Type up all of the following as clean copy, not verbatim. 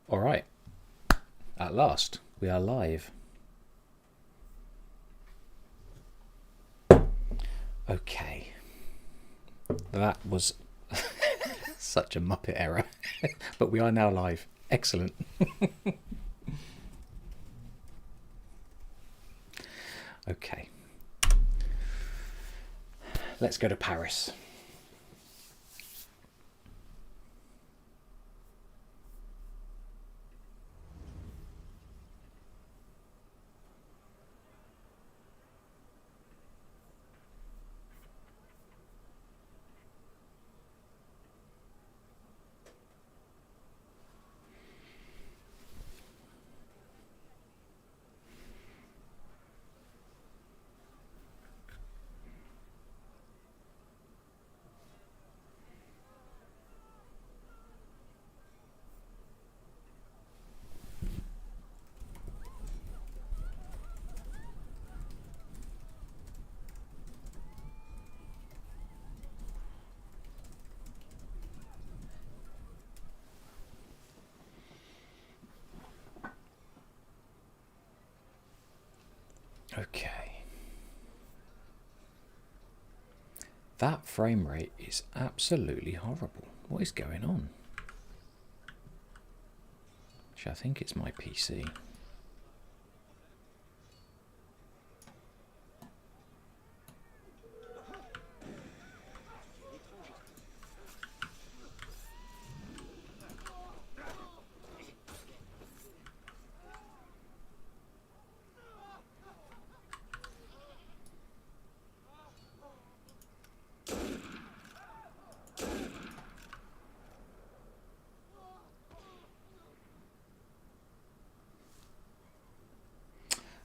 All right, at last, we are live. Okay, that was such a Muppet error, but we are now live. Excellent. Okay, let's go to Paris. Okay. That frame rate is absolutely horrible. What is going on? Actually, I think it's my PC.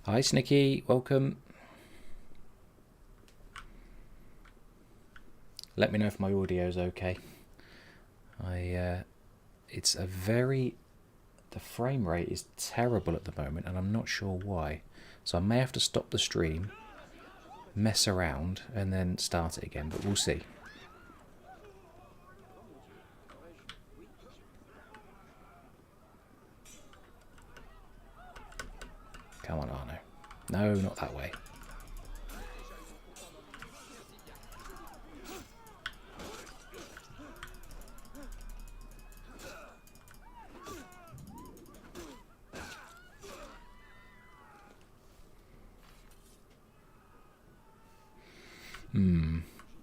Hi, Snicky. Welcome. Let me know if my audio is okay. It's a very... The frame rate is terrible at the moment, and I'm not sure why. So I may have to stop the stream, mess around, and then start it again, but we'll see. Come on, Arno. No, not that way.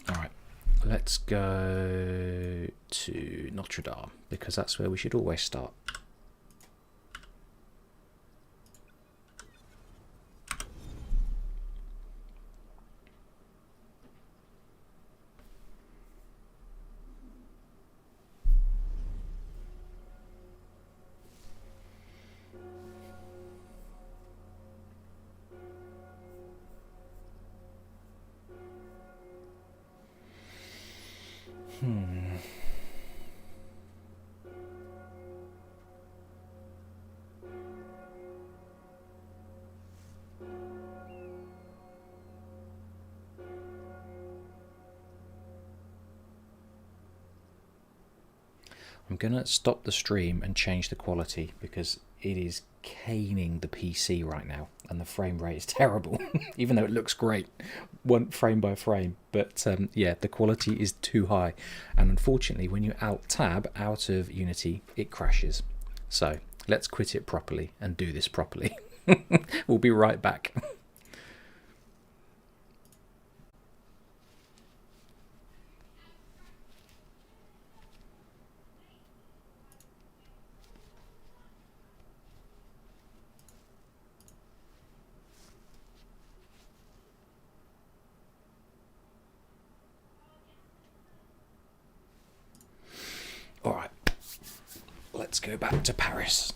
Alright, let's go to Notre Dame, because that's where we should always start. I'm going to stop the stream and change the quality because it is caning the PC right now and the frame rate is terrible, even though it looks great, one frame by frame. But yeah, the quality is too high. And unfortunately, when you Alt-Tab out of Unity, it crashes. So let's quit it properly and do this properly. We'll be right back. All right, let's go back to Paris.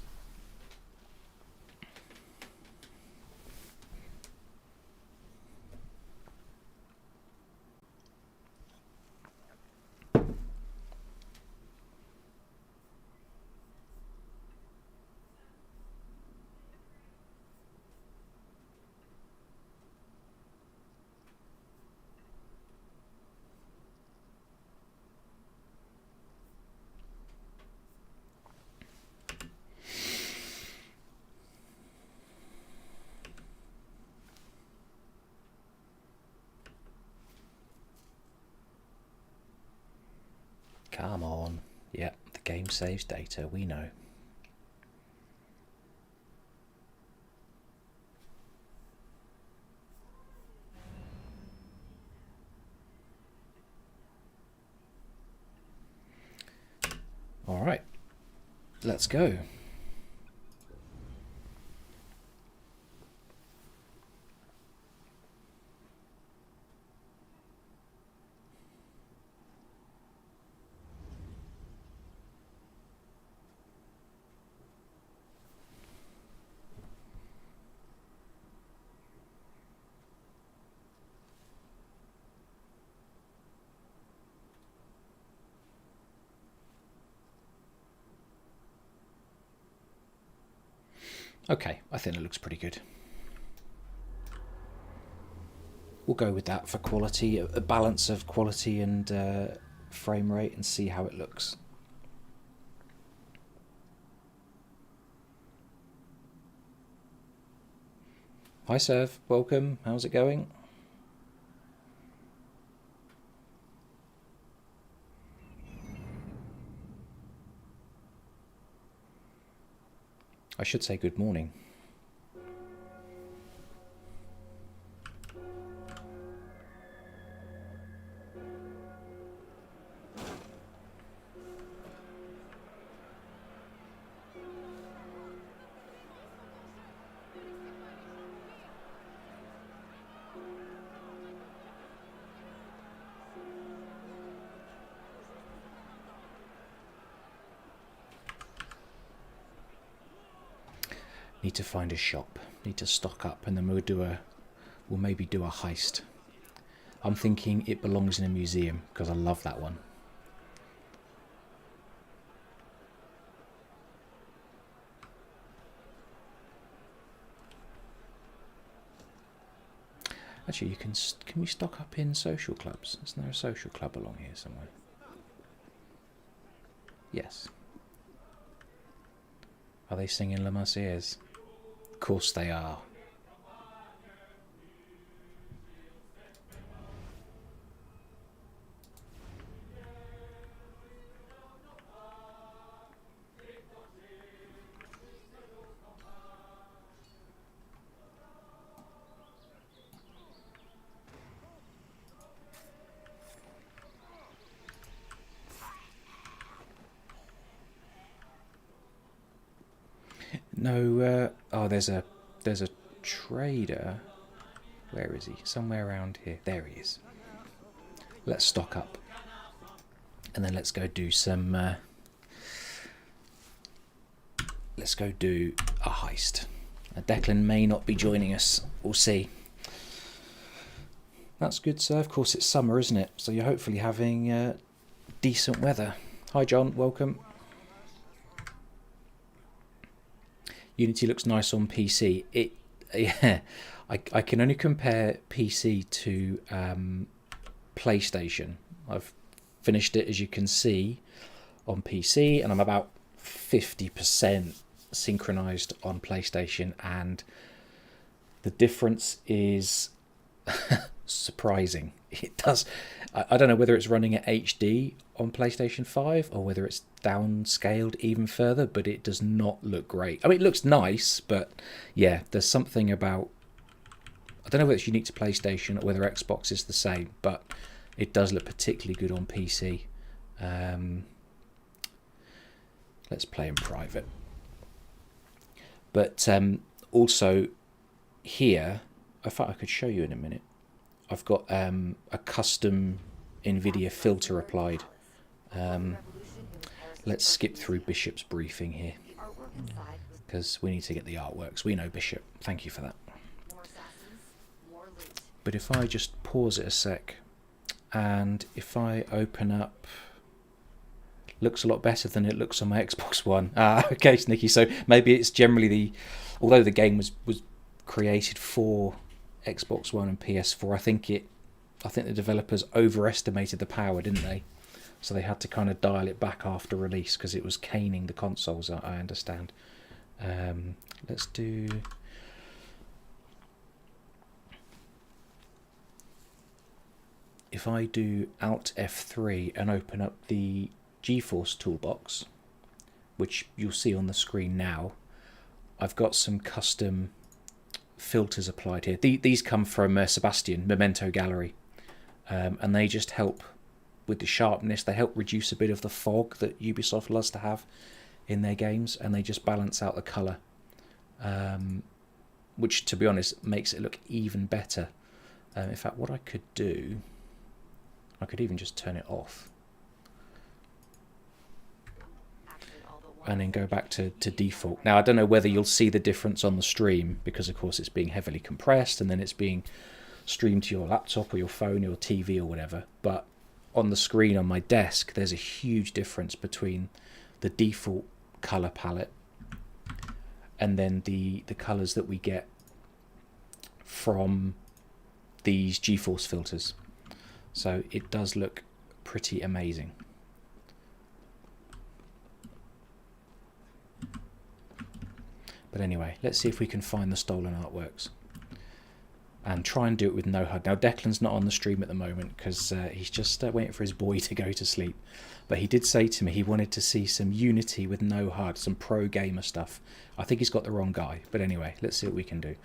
Yeah, the game saves data, we know. All right, let's go. Okay, I think it looks pretty good. We'll go with that for quality, a balance of quality and frame rate, and see how it looks. Hi Serv, welcome. How's it going? I should say good morning. Need to find a shop. Need to stock up, and then we'll maybe do a heist. I'm thinking It Belongs in a Museum because I love that one. Actually, can we stock up in social clubs? Isn't there a social club along here somewhere? Yes. Are they singing La Marseillaise? Of course they are. No, oh, there's a trader. Where is he? Somewhere around here. There he is. Let's stock up, and then let's go do some. Let's go do a heist. Declan may not be joining us. We'll see. That's good, sir. Of course, it's summer, isn't it? So you're hopefully having decent weather. Hi, John. Welcome. Unity looks nice on PC. Yeah, I can only compare PC to PlayStation. I've finished it, as you can see, on PC, and I'm about 50% synchronized on PlayStation, and the difference is surprising. It does. I don't know whether it's running at HD on PlayStation 5 or whether it's downscaled even further, but it does not look great. I mean, it looks nice, but yeah, there's something about... I don't know whether it's unique to PlayStation or whether Xbox is the same, but it does look particularly good on PC. Let's play in private. But also here, I thought I could show you in a minute. I've got a custom NVIDIA filter applied. Let's skip through Bishop's briefing here, because we need to get the artworks. We know Bishop. Thank you for that. But if I just pause it a sec, and if I open up... Looks a lot better than it looks on my Xbox One. Okay, Snicky. So maybe it's generally the... Although the game was created for Xbox One and PS4, I think the developers overestimated the power, didn't they? So they had to kind of dial it back after release because it was caning the consoles, I understand. Let's do... If I do Alt F3 and open up the GeForce toolbox, which you'll see on the screen now, I've got some custom filters applied here. These come from Sebastian, Memento Gallery, and they just help with the sharpness. They help reduce a bit of the fog that Ubisoft loves to have in their games, and they just balance out the colour, which, to be honest, makes it look even better. In fact, what I could do, I could even just turn it off and then go back to default. Now, I don't know whether you'll see the difference on the stream, because of course it's being heavily compressed and then it's being streamed to your laptop or your phone or your TV or whatever, but on the screen on my desk there's a huge difference between the default colour palette and then the colours that we get from these GeForce filters. So it does look pretty amazing. But anyway, let's see if we can find the stolen artworks and try and do it with no HUD. Now, Declan's not on the stream at the moment because he's just waiting for his boy to go to sleep. But he did say to me he wanted to see some Unity with no HUD, some pro gamer stuff. I think he's got the wrong guy. But anyway, let's see what we can do.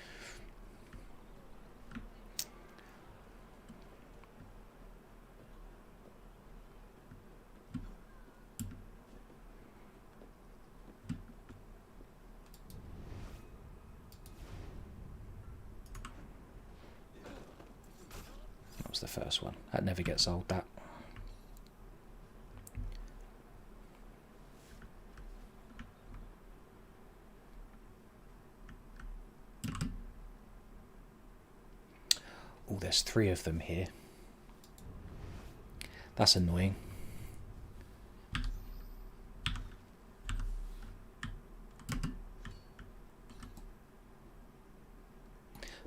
The first one that never gets old, that. Oh, there's 3 of them here. That's annoying.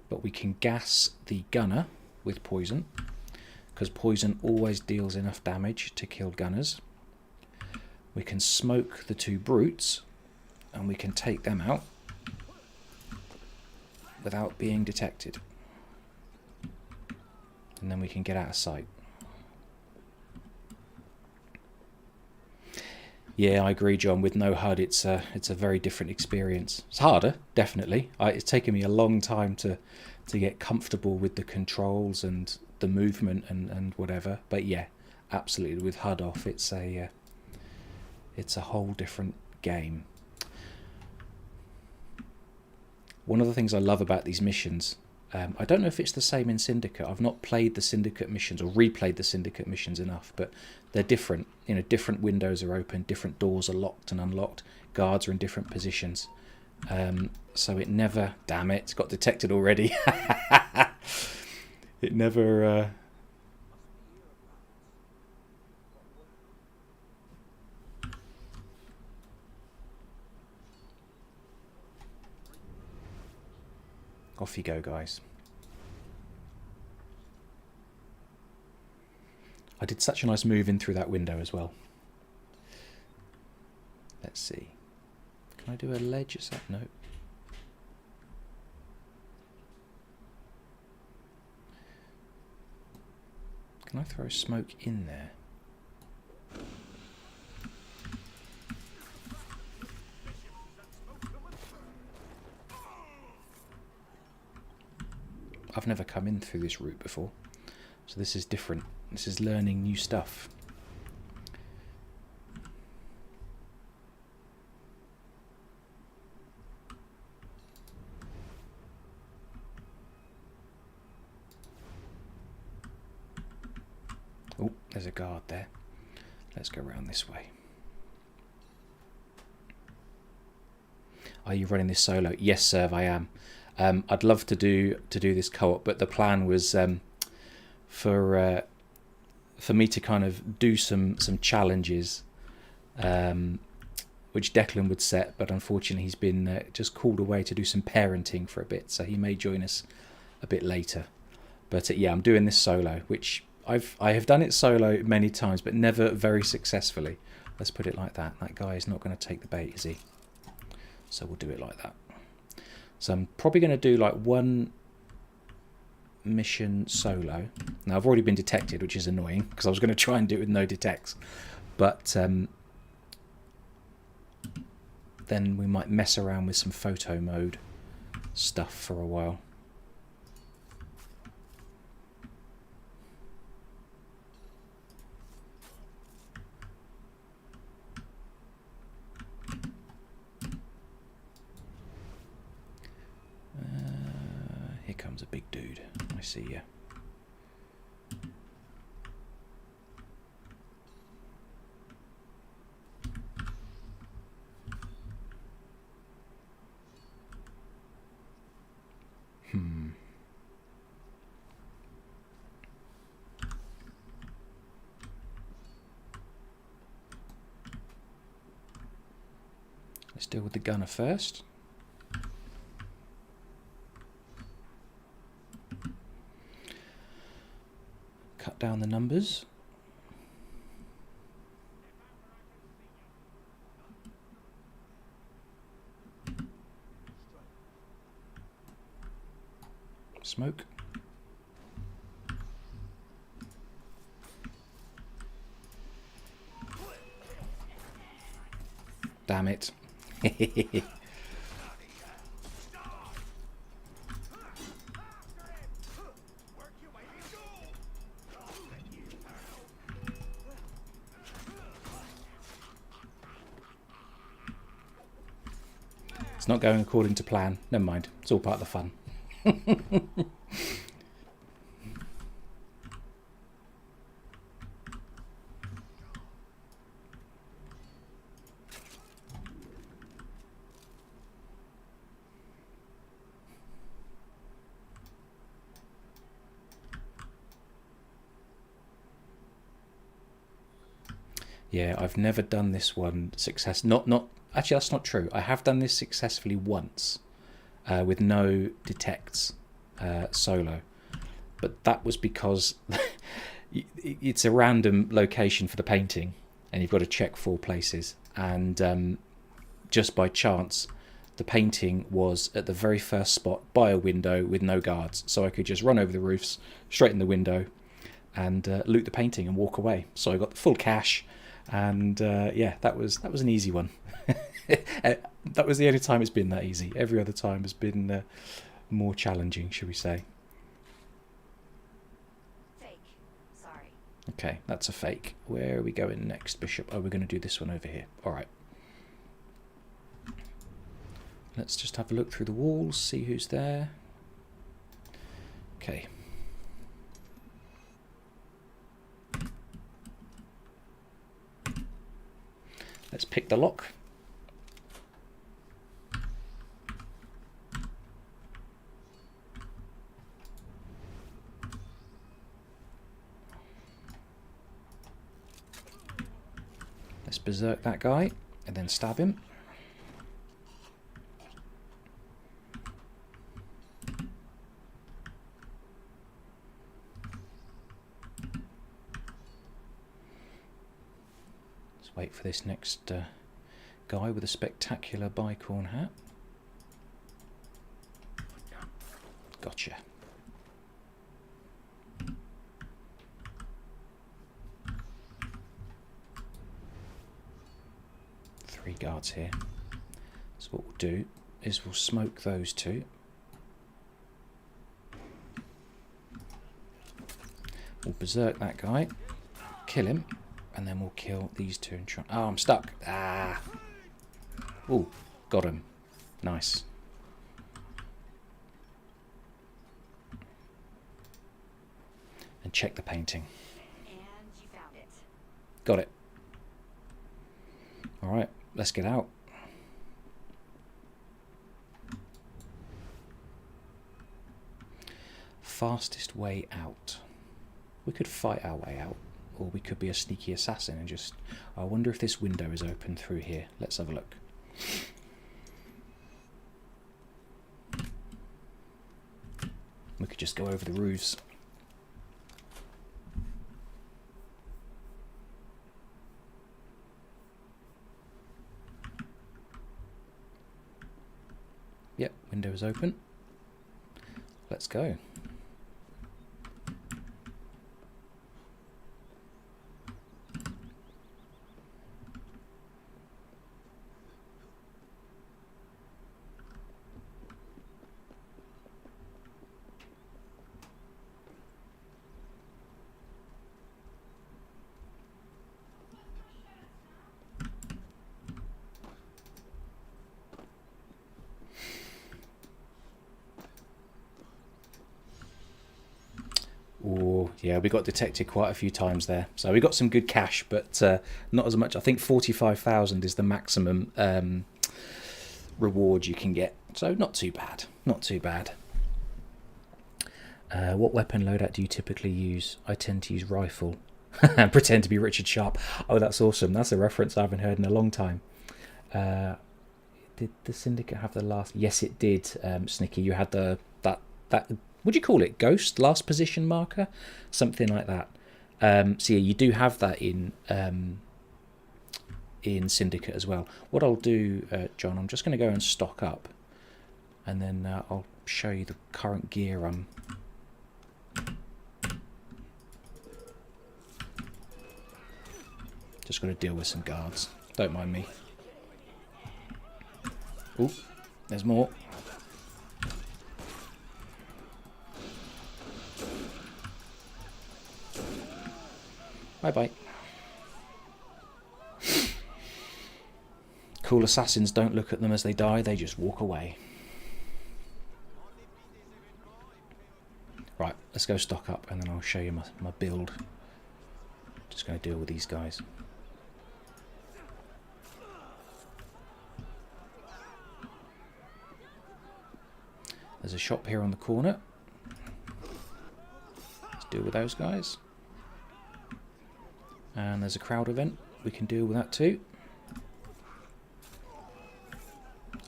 But we can gas the gunner with poison, because poison always deals enough damage to kill gunners. We can smoke the 2 brutes and we can take them out without being detected, and then we can get out of sight. Yeah, I agree, John. With no HUD, it's a very different experience. It's harder, definitely. It's taken me a long time to get comfortable with the controls and the movement and whatever. But yeah, absolutely, with HUD off, it's a whole different game. One of the things I love about these missions, I don't know if it's the same in Syndicate. I've not played the Syndicate missions or replayed the Syndicate missions enough, but they're different. You know, different windows are open, different doors are locked and unlocked, guards are in different positions. So it never... Damn it, it's got detected already. It never... Off you go, guys. I did such a nice move in through that window as well. Let's see. Can I do a ledge? Is that... No. Can I throw smoke in there? I've never come in through this route before, so this is different. This is learning new stuff. Oh, there's a guard there. Let's go around this way. Are you running this solo? Yes, Serv, I am. I'd love to do this co-op, but the plan was for me to kind of do some challenges, which Declan would set, but unfortunately he's been just called away to do some parenting for a bit, so he may join us a bit later. But yeah, I'm doing this solo, which I have done it solo many times, but never very successfully. Let's put it like that. That guy is not going to take the bait, is he? So we'll do it like that. So I'm probably going to do like one mission solo. Now I've already been detected, which is annoying because I was going to try and do it with no detects. But then we might mess around with some photo mode stuff for a while. Here comes a big dude. I see you. Let's deal with the gunner first. Cut down the numbers. Smoke. Damn it. It's not going according to plan. Never mind. It's all part of the fun. Yeah, I've never done this one actually, that's not true. I have done this successfully once with no detects solo, but that was because it's a random location for the painting, and you've got to check 4 places, and just by chance, the painting was at the very first spot by a window with no guards, so I could just run over the roofs, straight in the window, and loot the painting and walk away. So I got the full cash. And yeah, that was an easy one. That was the only time it's been that easy. Every other time has been more challenging, shall we say. Fake. Sorry. Okay, that's a fake. Where are we going next, Bishop? Oh, we're going to do this one over here. All right. Let's just have a look through the walls, see who's there. Okay. Let's pick the lock. Let's berserk that guy and then stab him. Wait for this next guy with a spectacular bicorn hat. Gotcha. Three guards here. So what we'll do is we'll smoke those 2. We'll berserk that guy, kill him, and then we'll kill these 2 and try. Oh, I'm stuck. Ah. Ooh, got him. Nice. And check the painting. And you found it. Got it. All right, let's get out. Fastest way out. We could fight our way out. Or we could be a sneaky assassin and just... I wonder if this window is open through here. Let's have a look. We could just go over the roofs. Yep, window is open. Let's go. Yeah, we got detected quite a few times there. So we got some good cash, but not as much. I think 45,000 is the maximum reward you can get. So not too bad. Not too bad. What weapon loadout do you typically use? I tend to use rifle. And pretend to be Richard Sharp. Oh, that's awesome. That's a reference I haven't heard in a long time. Did the Syndicate have the last? Yes, it did. Snicky, you had that. Would you call it ghost last position marker, something like that? So yeah, you do have that in Syndicate as well. What I'll do, John, I'm just going to go and stock up, and then I'll show you the current gear I'm. Just going to deal with some guards. Don't mind me. Oh, there's more. Bye-bye. Cool assassins don't look at them as they die, they just walk away. Right, let's go stock up and then I'll show you my build. Just going to deal with these guys. There's a shop here on the corner. Let's deal with those guys. And there's a crowd event. We can deal with that too.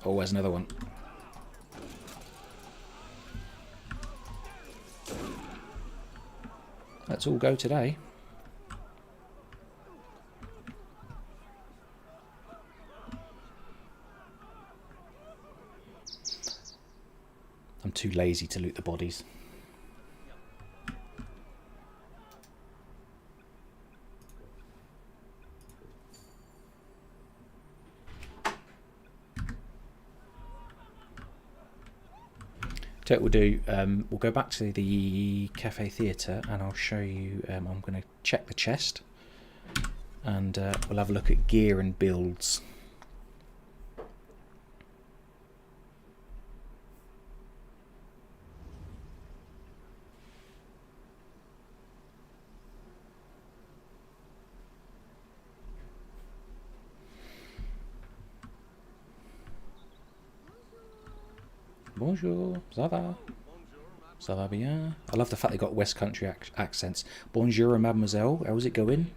Oh, there's another one. Let's all go today. I'm too lazy to loot the bodies. So what we'll do, we'll go back to the Cafe Theatre and I'll show you, I'm going to check the chest and we'll have a look at gear and builds. Bonjour, ça va? Ça va bien? I love the fact they got West Country accents. Bonjour, mademoiselle. How's it going?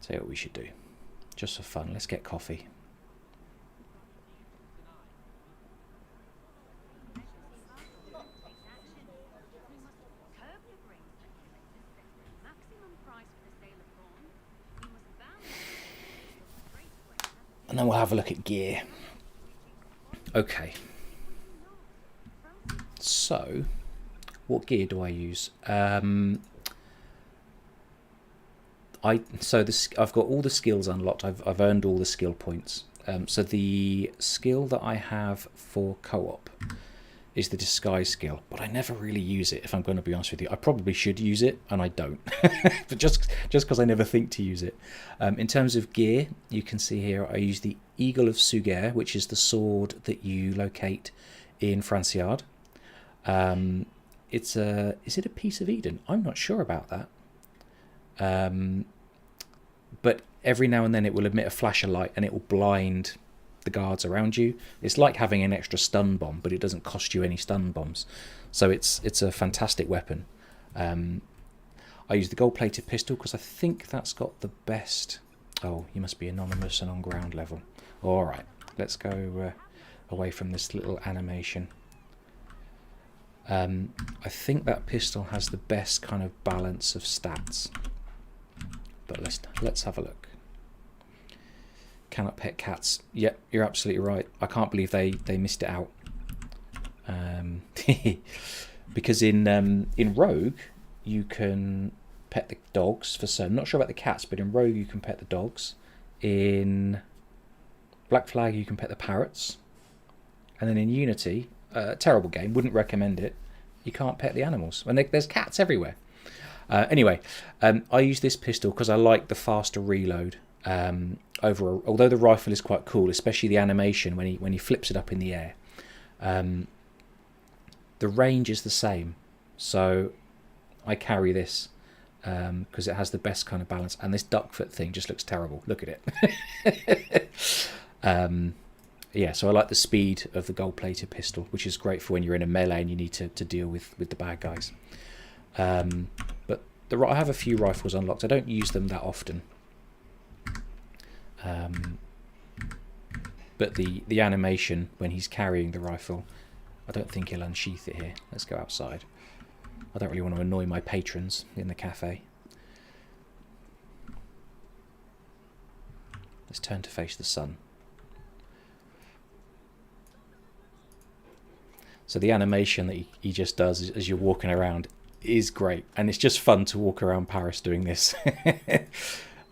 Tell you what we should do. Just for fun, let's get coffee. And then we'll have a look at gear. Okay. So, what gear do I use? I've got all the skills unlocked. I've earned all the skill points. So the skill that I have for co-op is the disguise skill, but I never really use it. If I'm going to be honest with you, I probably should use it, and I don't. But just because I never think to use it. In terms of gear, you can see here I use the Eagle of Suger, which is the sword that you locate in Franciard. Is it a piece of Eden? I'm not sure about that. But every now and then it will emit a flash of light and it will blind the guards around you. It's like having an extra stun bomb, but it doesn't cost you any stun bombs. So it's a fantastic weapon. I use the gold-plated pistol because I think that's got the best... Oh, you must be anonymous and on ground level. Alright, let's go away from this little animation. I think that pistol has the best kind of balance of stats. But let's have a look. Cannot pet cats. Yep, you're absolutely right. I can't believe they missed it out. Because in Rogue you can pet the dogs for certain. Not sure about the cats, but in Rogue you can pet the dogs. In Black Flag you can pet the parrots. And then in Unity, terrible game, wouldn't recommend it. You can't pet the animals, and there's cats everywhere. Anyway, I use this pistol because I like the faster reload. Although the rifle is quite cool, especially the animation when he flips it up in the air. The range is the same, so I carry this because it has the best kind of balance. And this duckfoot thing just looks terrible. Look at it. Yeah, so I like the speed of the gold-plated pistol, which is great for when you're in a melee and you need to deal with the bad guys. But I have a few rifles unlocked. I don't use them that often. But the animation when he's carrying the rifle, I don't think he'll unsheath it here. Let's go outside. I don't really want to annoy my patrons in the cafe. Let's turn to face the sun. So the animation that he just does as you're walking around is great. And it's just fun to walk around Paris doing this.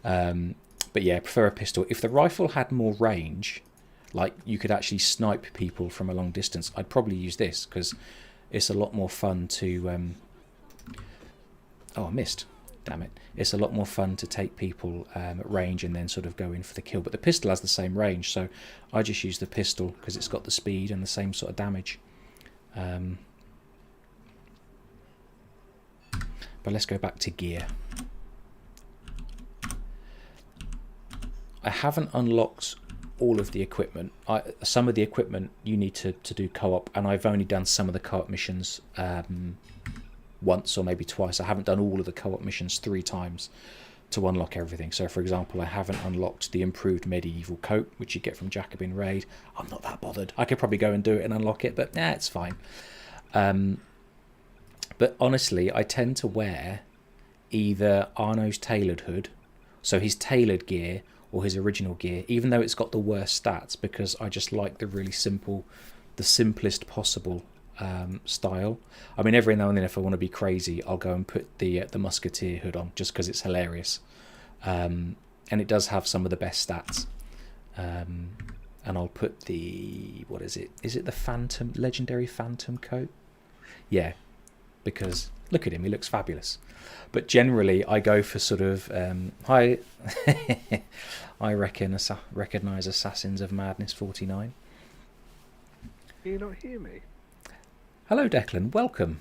But yeah, I prefer a pistol. If the rifle had more range, like you could actually snipe people from a long distance, I'd probably use this because it's a lot more fun to... Oh, I missed. Damn it. It's a lot more fun to take people at range and then sort of go in for the kill. But the pistol has the same range, so I just use the pistol because it's got the speed and the same sort of damage. But let's go back to gear. I haven't unlocked all of the equipment. Some of the equipment you need to do co-op, and I've only done some of the co-op missions once or maybe twice. I haven't done all of the co-op missions 3 times to unlock everything. So for example, I haven't unlocked the improved medieval coat, which you get from Jacobin Raid. I'm not that bothered. I could probably go and do it and unlock it, but it's fine. But honestly, I tend to wear either Arno's tailored hood, so his tailored gear, or his original gear, even though it's got the worst stats, because I just like the really simple, the simplest possible style. I mean, every now and then if I want to be crazy, I'll go and put the musketeer hood on just because it's hilarious, and it does have some of the best stats. And I'll put the, what is it the Phantom, legendary Phantom coat? Yeah, because look at him, he looks fabulous. But generally I go for sort of I recognise Assassins of Madness 49. Can you not hear me? Hello Declan, welcome.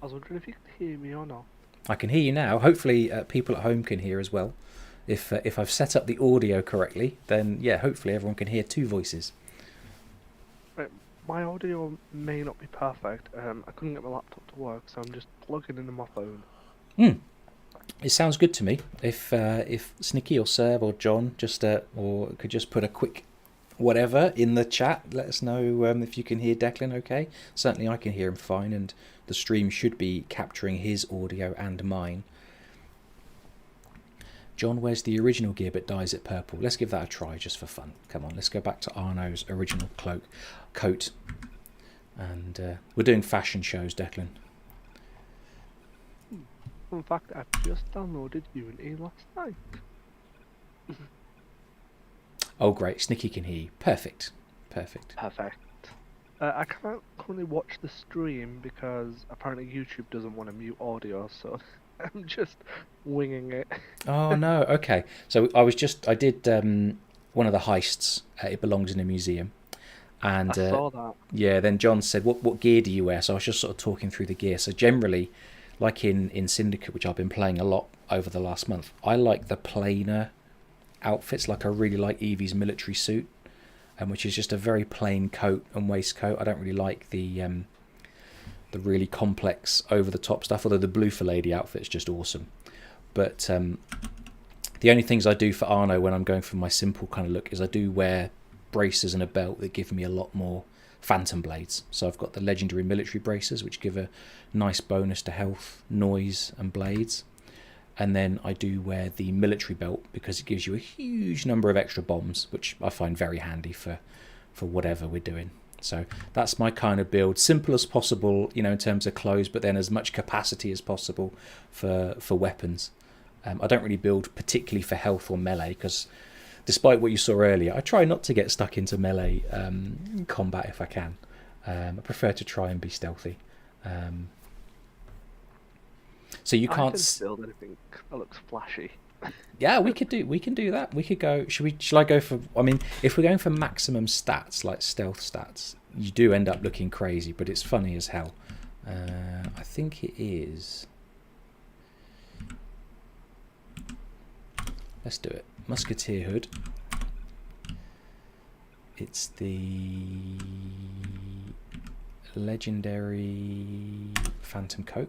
I was wondering if you could hear me or not. I can hear you now. Hopefully people at home can hear as well. If I've set up the audio correctly, then yeah, hopefully everyone can hear 2 voices. Right, my audio may not be perfect. I couldn't get my laptop to work, so I'm just plugging into my phone. It sounds good to me. If Snicky or Serb or John just or could just put a quick whatever in the chat, let us know if you can hear Declan okay. Certainly I can hear him fine, and the stream should be capturing his audio and mine. John wears the original gear but dyes it purple. Let's give that a try just for fun. Come on, let's go back to Arno's original coat. And we're doing fashion shows, Declan. In fact, I just downloaded Unity last night. Oh great, Snicky can hear you. Perfect. I can't currently watch the stream because apparently YouTube doesn't want to mute audio, so I'm just winging it. Oh no, okay. So I did one of the heists. It belongs in a museum. And I saw that. Yeah, then John said, what gear do you wear? So I was just sort of talking through the gear. So generally, like in Syndicate, which I've been playing a lot over the last month, I like the plainer outfits. Like I really like Evie's military suit, which is just a very plain coat and waistcoat. I don't really like the really complex over-the-top stuff, although the Blue for Lady outfit's just awesome. But the only things I do for Arno when I'm going for my simple kind of look is I do wear braces and a belt that give me a lot more phantom blades. So I've got the legendary military braces, which give a nice bonus to health, noise and blades. And then I do wear the military belt because it gives you a huge number of extra bombs, which I find very handy for whatever we're doing. So that's my kind of build, simple as possible, in terms of clothes, but then as much capacity as possible for weapons. I don't really build particularly for health or melee because despite what you saw earlier, I try not to get stuck into melee combat if I can. I prefer to try and be stealthy. So you I can't. can build anything that looks flashy. Yeah, we can do that. We could go. Shall I go for? I mean, if we're going for maximum stats like stealth stats, you do end up looking crazy, but it's funny as hell. I think it is. Let's do it. Musketeer hood. It's the legendary phantom coat.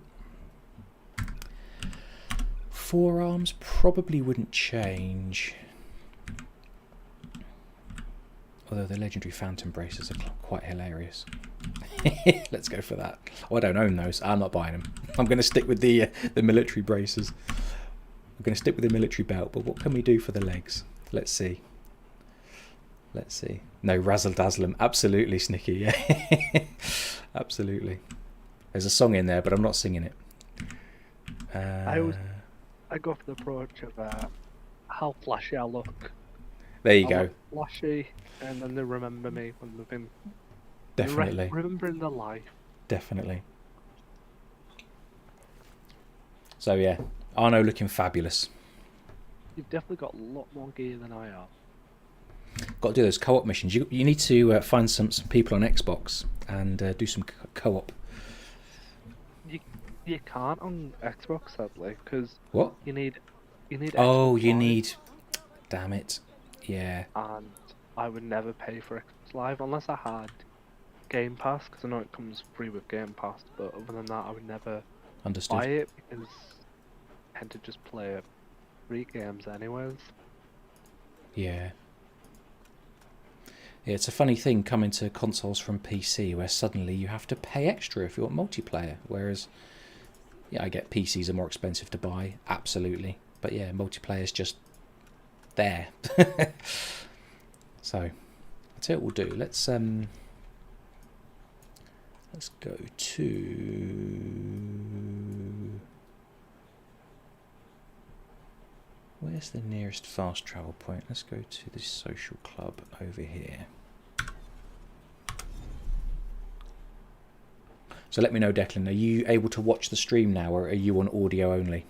Forearms probably wouldn't change. Although the legendary phantom braces are quite hilarious. Let's go for that. Oh, I don't own those. I'm not buying them. I'm going to stick with the military braces. I'm going to stick with the military belt, but what can we do for the legs? Let's see. Let's see. No, razzle dazzle 'em. Absolutely, Snicky. Yeah. Absolutely. There's a song in there, but I'm not singing it. I go for the approach of how flashy I look. There you I go. look flashy, and then they remember me when they've been Definitely. remembering their life. Definitely. So yeah, Arno looking fabulous. You've definitely got a lot more gear than I have. Got to do those co-op missions. You need to find some people on Xbox and do some co-op. You can't on Xbox sadly because What? you need Oh, Xbox you Live, need. Damn it. Yeah. and I would never pay for Xbox Live unless I had Game Pass because I know it comes free with Game Pass. But other than that, I would never Understood. buy it because I tend to just play free games anyways. Yeah. Yeah, it's a funny thing coming to consoles from PC where suddenly you have to pay extra if you want multiplayer. Whereas, yeah, I get PCs are more expensive to buy, absolutely. But yeah, multiplayer's just there. So, I'll tell you what we'll do. Let's go to... Where's the nearest fast travel point? Let's go to the social club over here. So let me know, Declan, are you able to watch the stream now, or are you on audio only?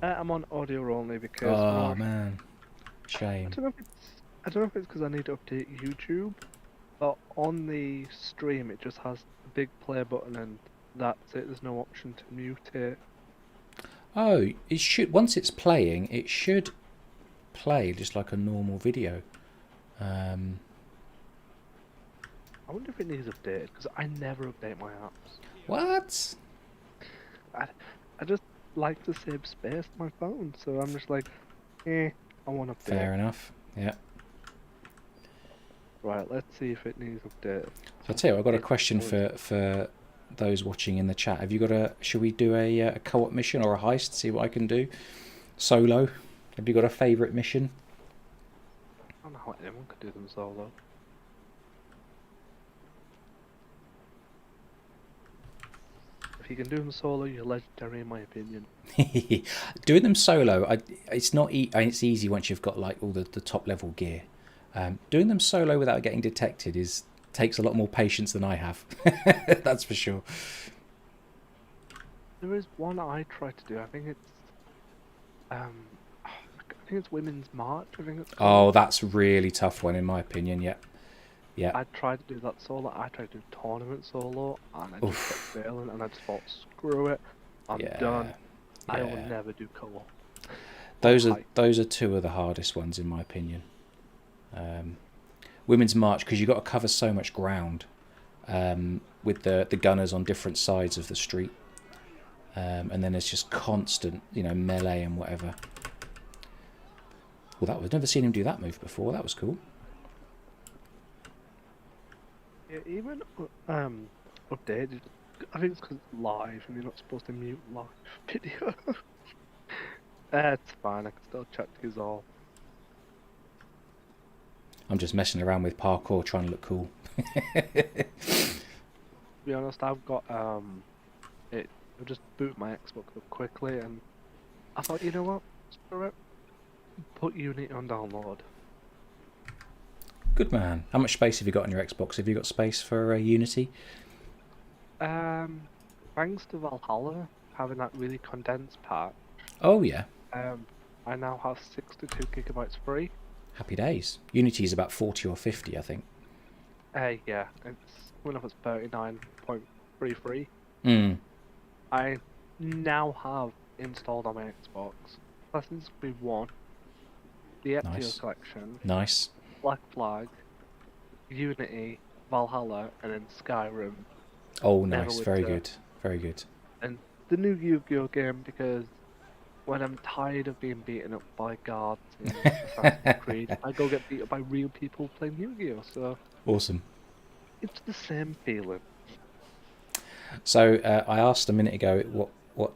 I'm on audio only because Oh man, I shame. don't know if it's because I need to update YouTube, but on the stream it just has a big play button and that's it. There's no option to mute it. Oh, it should. Once it's playing, it should play just like a normal video. I wonder if it needs updated because I never update my apps. What? I just like to save space on my phone, so I'm just like, I want to update. Fair enough. Yeah. Right, let's see if it needs updated. So I tell you, I've got a question for those watching in the chat. Have you got a? Should we do a co-op mission or a heist? See what I can do. Solo. Have you got a favourite mission? I don't know how anyone could do them solo. If you can do them solo, you're legendary in my opinion. Doing them solo, it's not. It's easy once you've got like all the top level gear. Doing them solo without getting detected takes a lot more patience than I have. That's for sure. There is one I tried to do. I think it's Women's March. I think it's Oh, called. that's a really tough one in my opinion. Yeah, yeah. I tried to do that solo. I tried to do tournament solo, and I just kept failing. And I just thought, screw it, I'm done. I will Yeah. never do co-op. Those are two of the hardest ones in my opinion. Women's March, because you've got to cover so much ground with the gunners on different sides of the street, and then it's just constant, melee and whatever. Well, I've never seen him do that move before. That was cool. Yeah, even updated. I think it's because it's live, and you're not supposed to mute live video. It's fine. I can still chat to you all. I'm just messing around with parkour, trying to look cool. To be honest, I've got it. I just boot my Xbox up quickly, and I thought, you know what, screw it. Put Unity on download. Good man. How much space have you got on your Xbox? Have you got space for Unity? Thanks to Valhalla having that really condensed part, Oh yeah. I now have 62 gigabytes free. Happy days. Unity is about 40 or 50, I think. Yeah, it's coming up as 39.33. Mm. I now have installed on my Xbox Assassin's Creed 1, the Ezio Nice. Collection, Nice. Black Flag, Unity, Valhalla, and then Skyrim. Oh, nice. Very Neverwinter, good. Very good. and the new Yu-Gi-Oh game because when I'm tired of being beaten up by guards in Assassin's Creed, I go get beat up by real people playing Yu-Gi-Oh! So Awesome. it's the same feeling. So I asked a minute ago what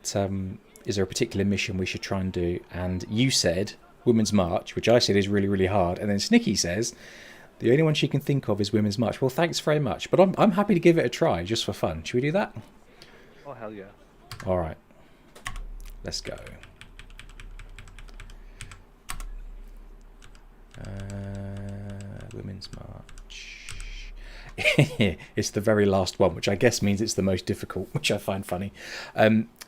is there a particular mission we should try and do, and you said Women's March, which I said is really really hard, and then Snicky says the only one she can think of is Women's March. Well, thanks very much, but I'm happy to give it a try just for fun. Should we do that? Oh hell yeah! All right, let's go. Women's March. It's the very last one, which I guess means it's the most difficult, which I find funny.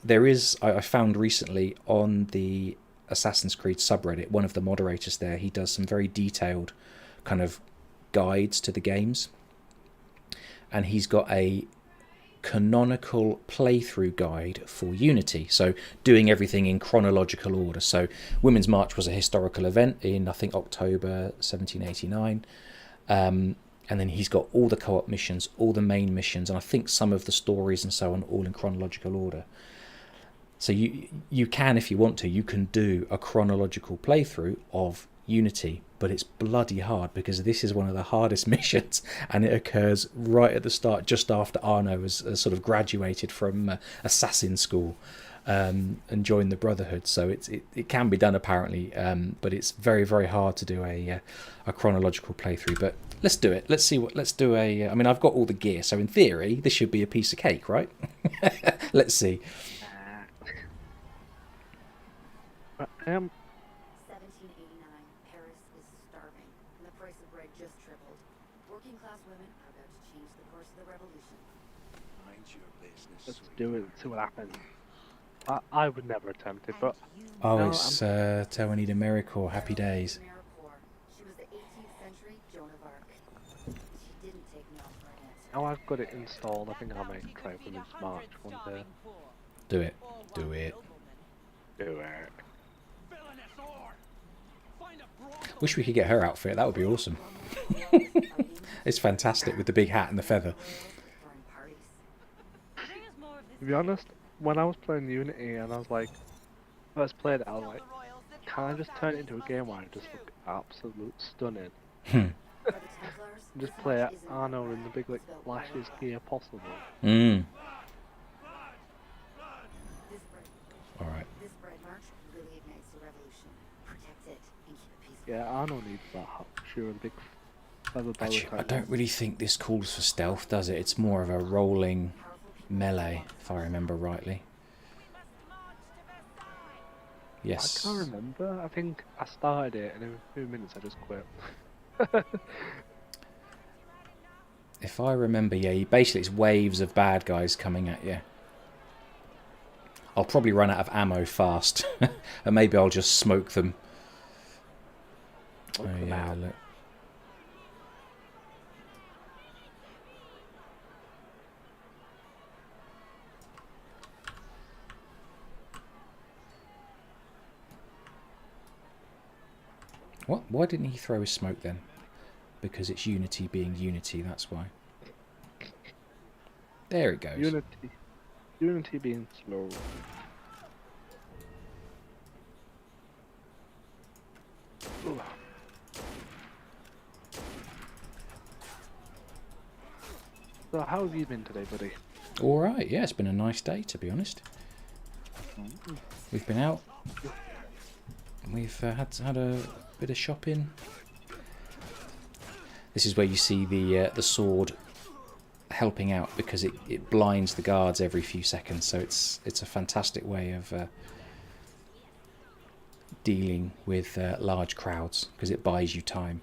There is, I found recently on the Assassin's Creed subreddit, one of the moderators there, he does some very detailed kind of guides to the games. And he's got a canonical playthrough guide for Unity, so doing everything in chronological order. So Women's March was a historical event in, I think, October 1789, and then he's got all the co-op missions, all the main missions, and I think some of the stories and so on, all in chronological order. So you can, if you want to, you can do a chronological playthrough of Unity, but it's bloody hard because this is one of the hardest missions, and it occurs right at the start, just after Arno has sort of graduated from assassin school and joined the Brotherhood. So it can be done apparently, but it's very very hard to do a chronological playthrough. But let's do it. Let's do a. I mean, I've got all the gear, so in theory this should be a piece of cake, right? Let's see. But 1789. Paris is starving, and the price of bread just tripled. Working class women are about to change the course of the revolution. Mind your business. let's do it. See what happens. I would never attempt it, but Oh, No, it's Tony de Mericourt. Happy days. She was the 18th century Joan of Arc. She didn't take no for an answer. now I've got it installed. I think I might try Women's March one day. Do it. Do it. Do it. Wish we could get her outfit. That would be awesome. It's fantastic with the big hat and the feather. Throwing parties. To be honest, when I was playing Unity and I was like, first played it, I was like, can I just turn it into a game where I just look absolute stunning? For the Templars, Just the play fight it isn't Arno over. in the big like It's about flashiest where. gear possible. Mm. This bread, All right. this bread march really ignites the revolution. Protect it and keep it peaceful. Yeah, Arno needs that sure and big feather boa Actually, I type don't really think this calls for stealth, does it? It's more of a rolling melee, if I remember rightly. I Yes. can't remember. I think I started it and in a few minutes I just quit. If I remember, yeah, basically it's waves of bad guys coming at you. I'll probably run out of ammo fast, and maybe I'll just smoke them. Smoke Oh them yeah, out. look. What? Why didn't he throw his smoke then? Because it's Unity being Unity, that's why. There it goes. Unity being slow. Ugh. So how have you been today, buddy? Alright, yeah, it's been a nice day, to be honest. We've been out. We've had a bit of shopping. This is where you see the sword helping out because it blinds the guards every few seconds. So it's a fantastic way of dealing with large crowds because it buys you time.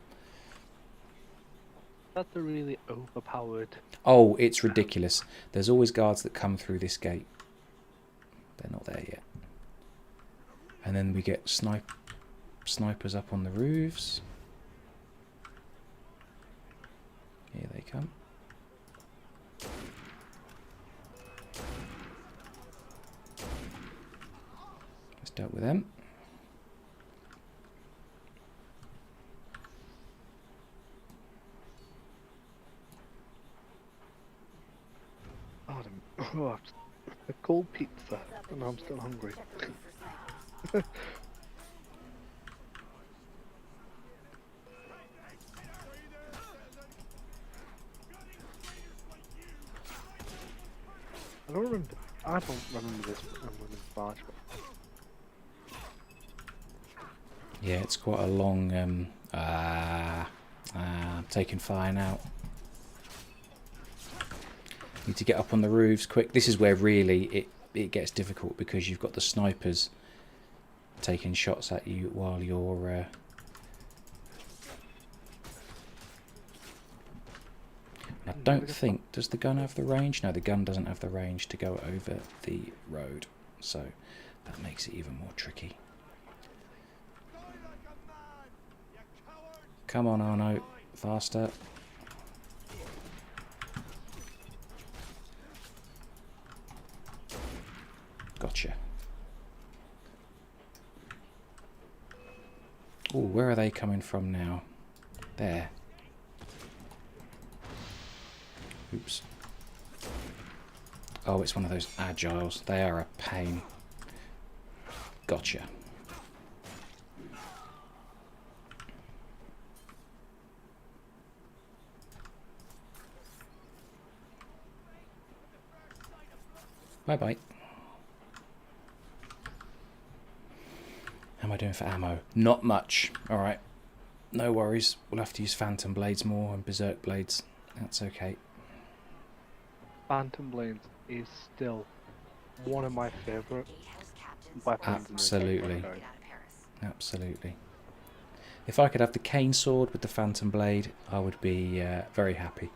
That's a really overpowered. Oh, it's ridiculous. There's always guards that come through this gate. They're not there yet. And then we get snipers up on the roofs. Here they come. Let's deal with them. Oh, a cold pizza, and I'm still hungry. Check the roof for snipers. I don't remember this when in March. Yeah, it's quite a long. Taking fire now. Need to get up on the roofs quick. This is where really it gets difficult because you've got the snipers taking shots at you while you're. I don't think, does the gun have the range? No, the gun doesn't have the range to go over the road, so that makes it even more tricky. Come on, Arno, faster. Gotcha. Oh, where are they coming from now? There. Oops. Oh, it's one of those agiles. They are a pain. Gotcha. Bye-bye. How am I doing for ammo? Not much. Alright. No worries. We'll have to use Phantom Blades more and Berserk Blades. That's okay. Phantom Blades is still one of my favourite Gatehouse captains. weapons. Absolutely. In the game. Get out of Paris. Absolutely. If I could have the cane sword with the Phantom Blade, I would be very happy.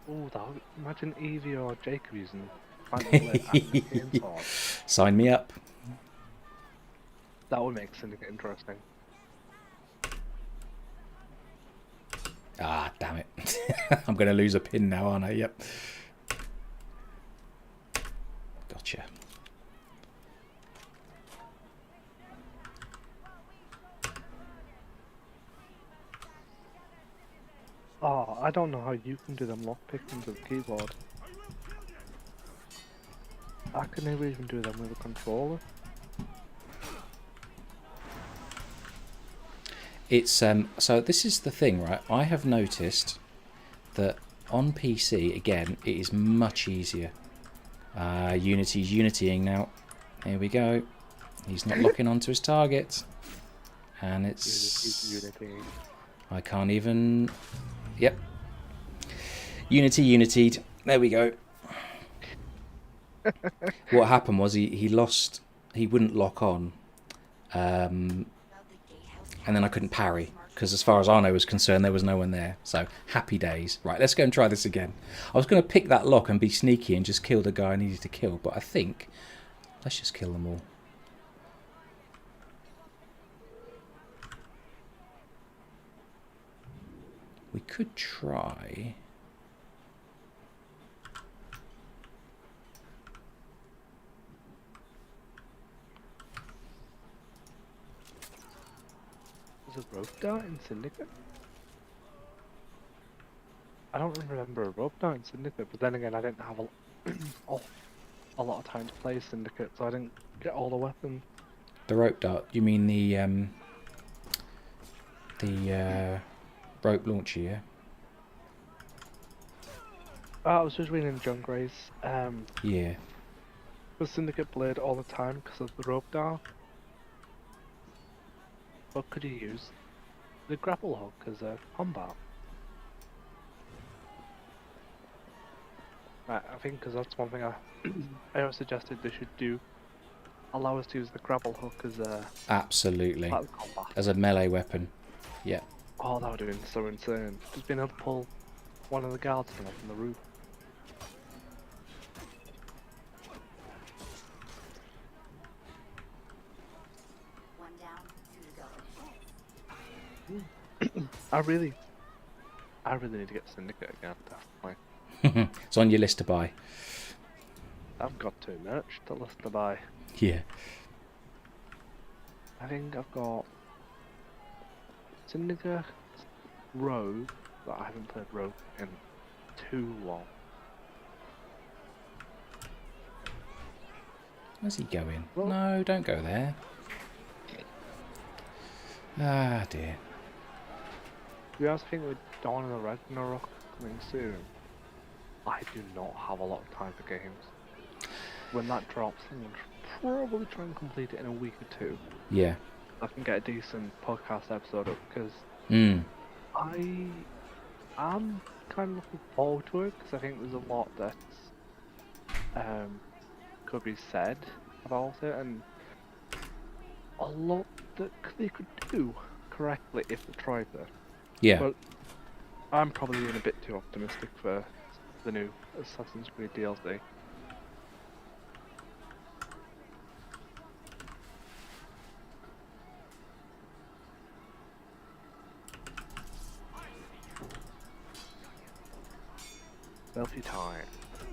Oh, imagine Evie or Jacob using Phantom Blade and the cane sword. Sign me up. That would make Syndicate interesting. Ah, damn it. I'm going to lose a pin now, aren't I? Yep. Gotcha. Oh, I don't know how you can do them lockpicking to the keyboard. I could never even do them with a controller. It's so this is the thing, right? I have noticed that on PC, again, it is much easier. Unity's unitying now. Here we go. He's not locking onto his target. And it's... Unity. I can't even... Yep. Unitied. There we go. What happened was he lost... He wouldn't lock on. And then I couldn't parry. Because as far as Arno was concerned, there was no one there. So, happy days. Right, let's go and try this again. I was going to pick that lock and be sneaky and just kill the guy I needed to kill. But I think... Let's just kill them all. We could try... Was a rope dart in Syndicate? I don't remember a rope dart in Syndicate, but then again I didn't have a lot of time to play Syndicate, so I didn't get all the weapons. The rope dart? You mean the rope launcher, yeah? I was just reading John Gray's Yeah. the Syndicate Blade all the time because of the rope dart. What could you use? The grapple hook as a combat. Right, I think because that's one thing I always suggested they should do allow us to use the grapple hook as a Absolutely. part of the combat. As a melee weapon. Yeah. Oh, that would have been so insane. Just being able to pull one of the guards from up on the roof. One down, two to go. I really need to get Syndicate again. Definitely. It's on your list to buy. I've got 2 merch to list to buy. Yeah. I think I've got Syndicate, Rogue, but I haven't played Rogue in too long. Where's he going? Well- No, don't go there. Ah, dear. You guys think with Dawn of the Ragnarok coming soon? I do not have a lot of time for games. When that drops, I'm going to probably try and complete it in a week or 2. Yeah. I can get a decent podcast episode up, because Mm. I am kind of looking forward to it, because I think there's a lot that could be said about it, and a lot that they could do correctly if they tried it. Yeah. But I'm probably being a bit too optimistic for the new Assassin's Creed DLC. Selfie time.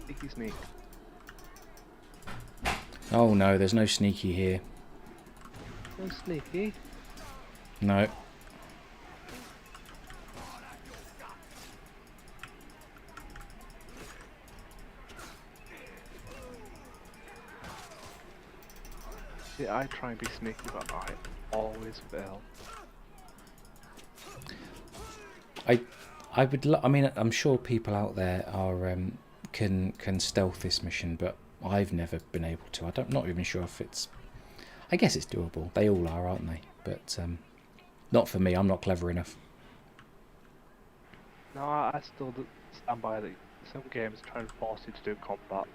Sneaky sneak. Oh no, there's no sneaky here. No sneaky. No. Yeah, I try and be sneaky, but I always fail. I would. I mean, I'm sure people out there are can stealth this mission, but I've never been able to. Not even sure if it's. I guess it's doable. They all are, aren't they? But not for me. I'm not clever enough. No, I still stand by that. Some games try and force you to do combat.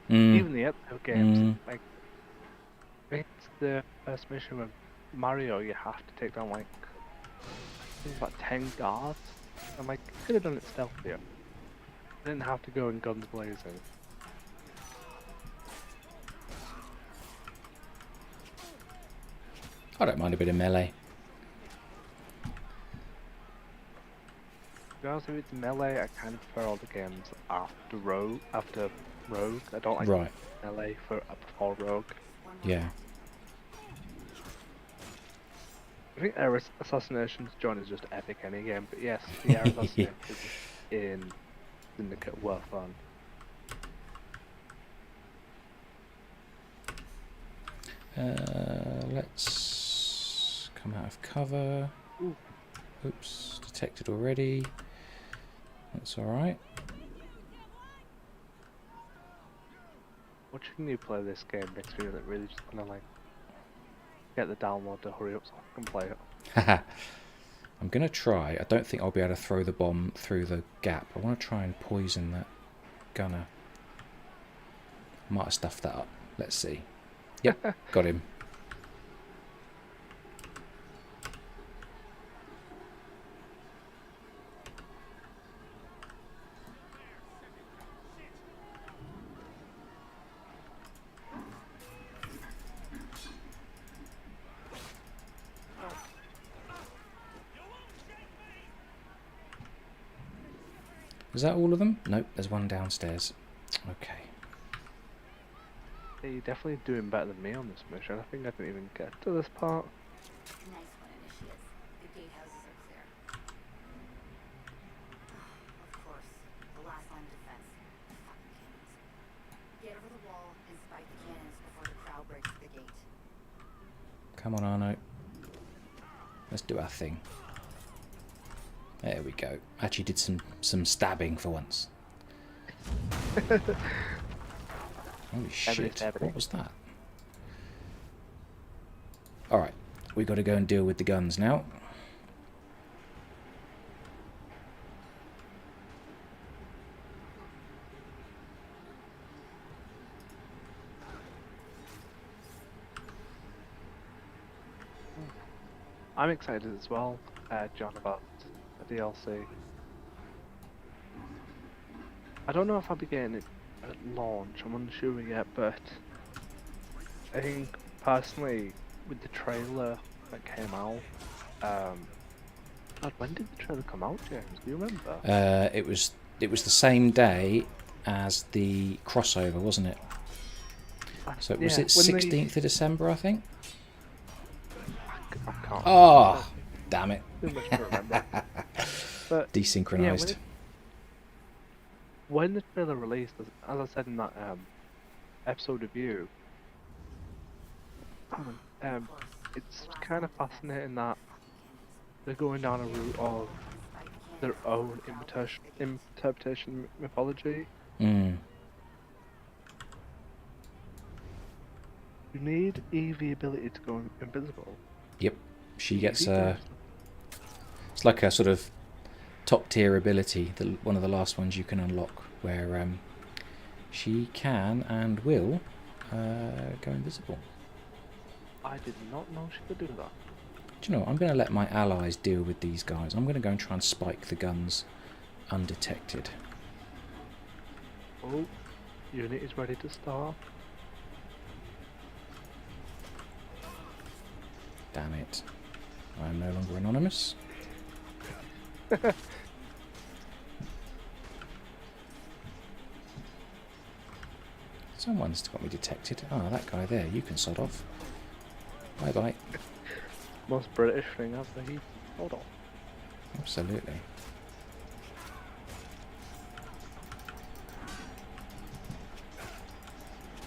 Mm. Even the episode games, Mm. like, I think it's the first mission with Mario, you have to take down like, I think about 10 guards. I'm like, could have done it stealthier. Didn't have to go in guns blazing. I don't mind a bit of melee. To be honest, if it's melee, I kind of prefer all the games after Rogue. I don't like Right. melee before Rogue. One more Yeah. down. I think Air Assassinations John is just epic any game, but yes, the Air Assassinations in Syndicate were fun. Let's come out of cover. Ooh. Oops, detected already. That's alright. Watching you play this game makes me really just wanna like get the download to hurry up so I can play it. Haha. I'm going to try. I don't think I'll be able to throw the bomb through the gap. I want to try and poison that gunner. Might have stuffed that up. Let's see. Yep, got him. Is that all of them? Nope, there's one downstairs. Okay. Yeah, you're definitely doing better than me on this mission. I think I didn't even get to this part. Nice one, Initiates. The gatehouses are clear. Of course, the last line of defense. Fucking cannons. Get over the wall and spike the cannons before the crowd breaks the gate. Come on, Arno. Let's do our thing. There we go. Actually did some stabbing for once. Holy shit. What was that? Alright. We got to go and deal with the guns now. I'm excited as well, John, about the DLC. I don't know if I'll be getting it at launch, I'm unsure yet, but I think personally, with the trailer that came out, God, when did the trailer come out, James? Do you remember? It was the same day as the crossover, wasn't it? So was Yeah, it when 16th of December, I think? I can't remember. Oh, damn it. Too much to remember. But yeah, Desynchronized. when the trailer released, as I said in that episode review, it's kind of fascinating that they're going down a route of their own interpretation mythology. Mm. You need Evie ability to go invisible. Yep. She gets Evie does. it's like a sort of top tier ability, one of the last ones you can unlock, where she can and will go invisible. I did not know she could do that. Do you know what? I'm going to let my allies deal with these guys. I'm going to go and try and spike the guns undetected. Oh, unit is ready to start. Damn it. I am no longer anonymous. Someone's got me detected. Oh, that guy there. You can sod off. Bye bye. Most British thing ever. Hold on. Absolutely.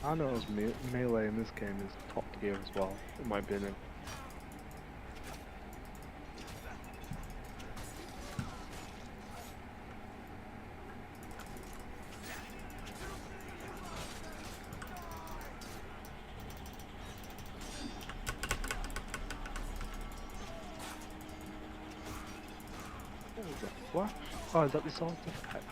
I know his melee in this game is top tier as well, in my opinion. What? Oh, is that the salt effect?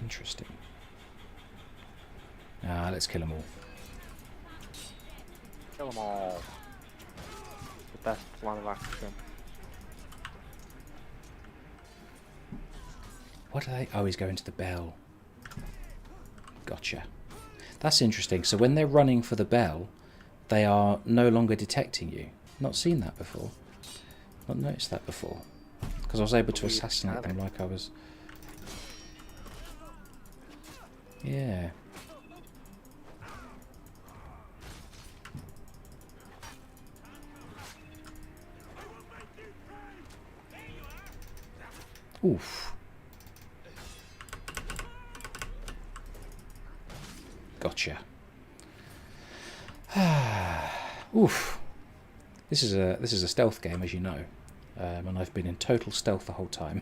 Interesting. Let's kill them all. Kill them all. The best plan of action. What are they? Oh, he's going to the bell. Gotcha. That's interesting. So when they're running for the bell, they are no longer detecting you. Not seen that before. Not noticed that before. Because I was able to assassinate them like I was... Yeah. Oof. Gotcha. Oof. This is a stealth game, as you know, and I've been in total stealth the whole time.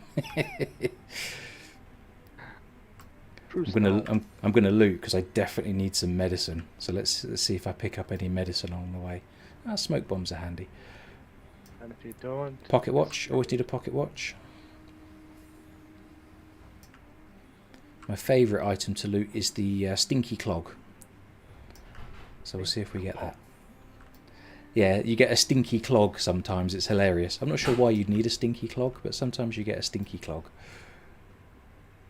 I'm gonna loot because I definitely need some medicine. So let's see if I pick up any medicine along the way. Smoke bombs are handy. And if you don't... Pocket watch. Always need a pocket watch. My favourite item to loot is the stinky clog. So we'll see if we get that. Yeah, you get a stinky clog sometimes. It's hilarious. I'm not sure why you'd need a stinky clog, but sometimes you get a stinky clog.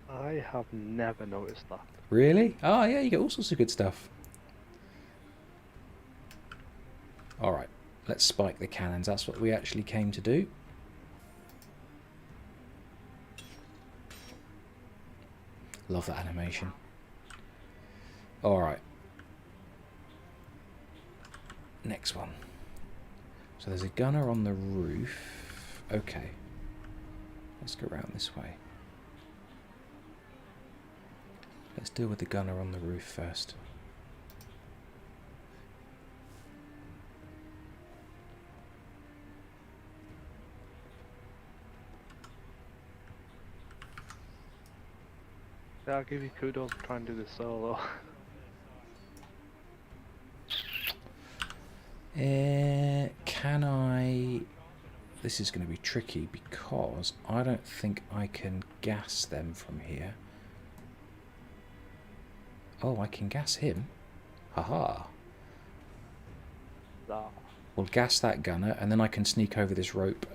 I have never noticed that. Really? Oh, yeah, you get all sorts of good stuff. Alright, let's spike the cannons. That's what we actually came to do. Love that animation. Alright. Next one. So there's a gunner on the roof. Okay. Let's go around this way. Let's deal with the gunner on the roof first. Yeah, I'll give you kudos for trying to do this solo. Can I this is going to be tricky because I don't think I can gas them from here. Oh, I can gas him. Haha. Ah, We'll gas that gunner, and then I can sneak over this rope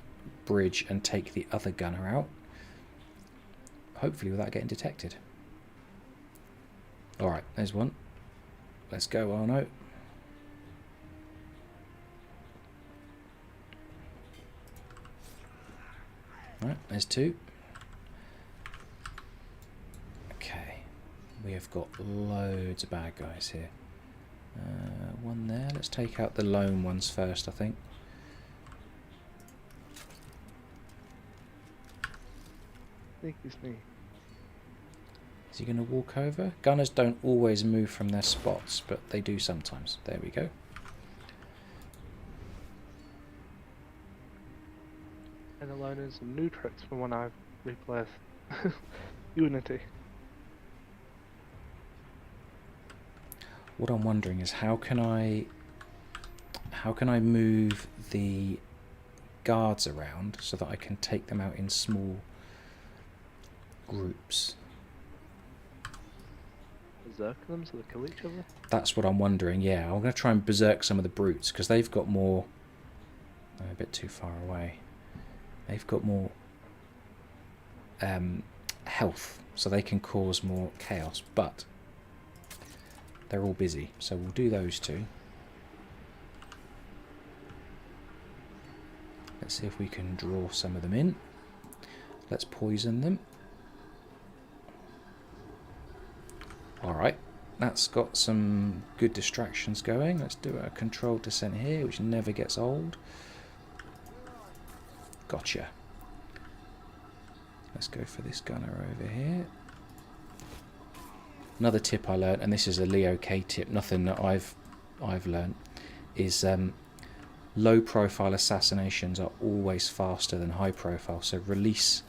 bridge and take the other gunner out. Hopefully without getting detected. Alright, there's one. Let's go, Arno. Right, there's two. Okay, we have got loads of bad guys here. One there. Let's take out the lone ones first, I think. sneaky sneak. Is he going to walk over? Gunners don't always move from their spots, but they do sometimes. There we go. And alone is some new tricks from when I've replayed Unity. What I'm wondering is how can I move the guards around so that I can take them out in small groups? Berserk them so they kill each other. That's what I'm wondering. Yeah, I'm going to try and berserk some of the brutes because they've got more. A bit too far away. They've got more health, so they can cause more chaos. But they're all busy, so we'll do those two. Let's see if we can draw some of them in. Let's poison them. Alright, that's got some good distractions going. Let's do a controlled descent here, which never gets old. Gotcha. Let's go for this gunner over here. Another tip I learned, and this is a Leo K tip, nothing that I've learned, is low profile assassinations are always faster than high profile. So release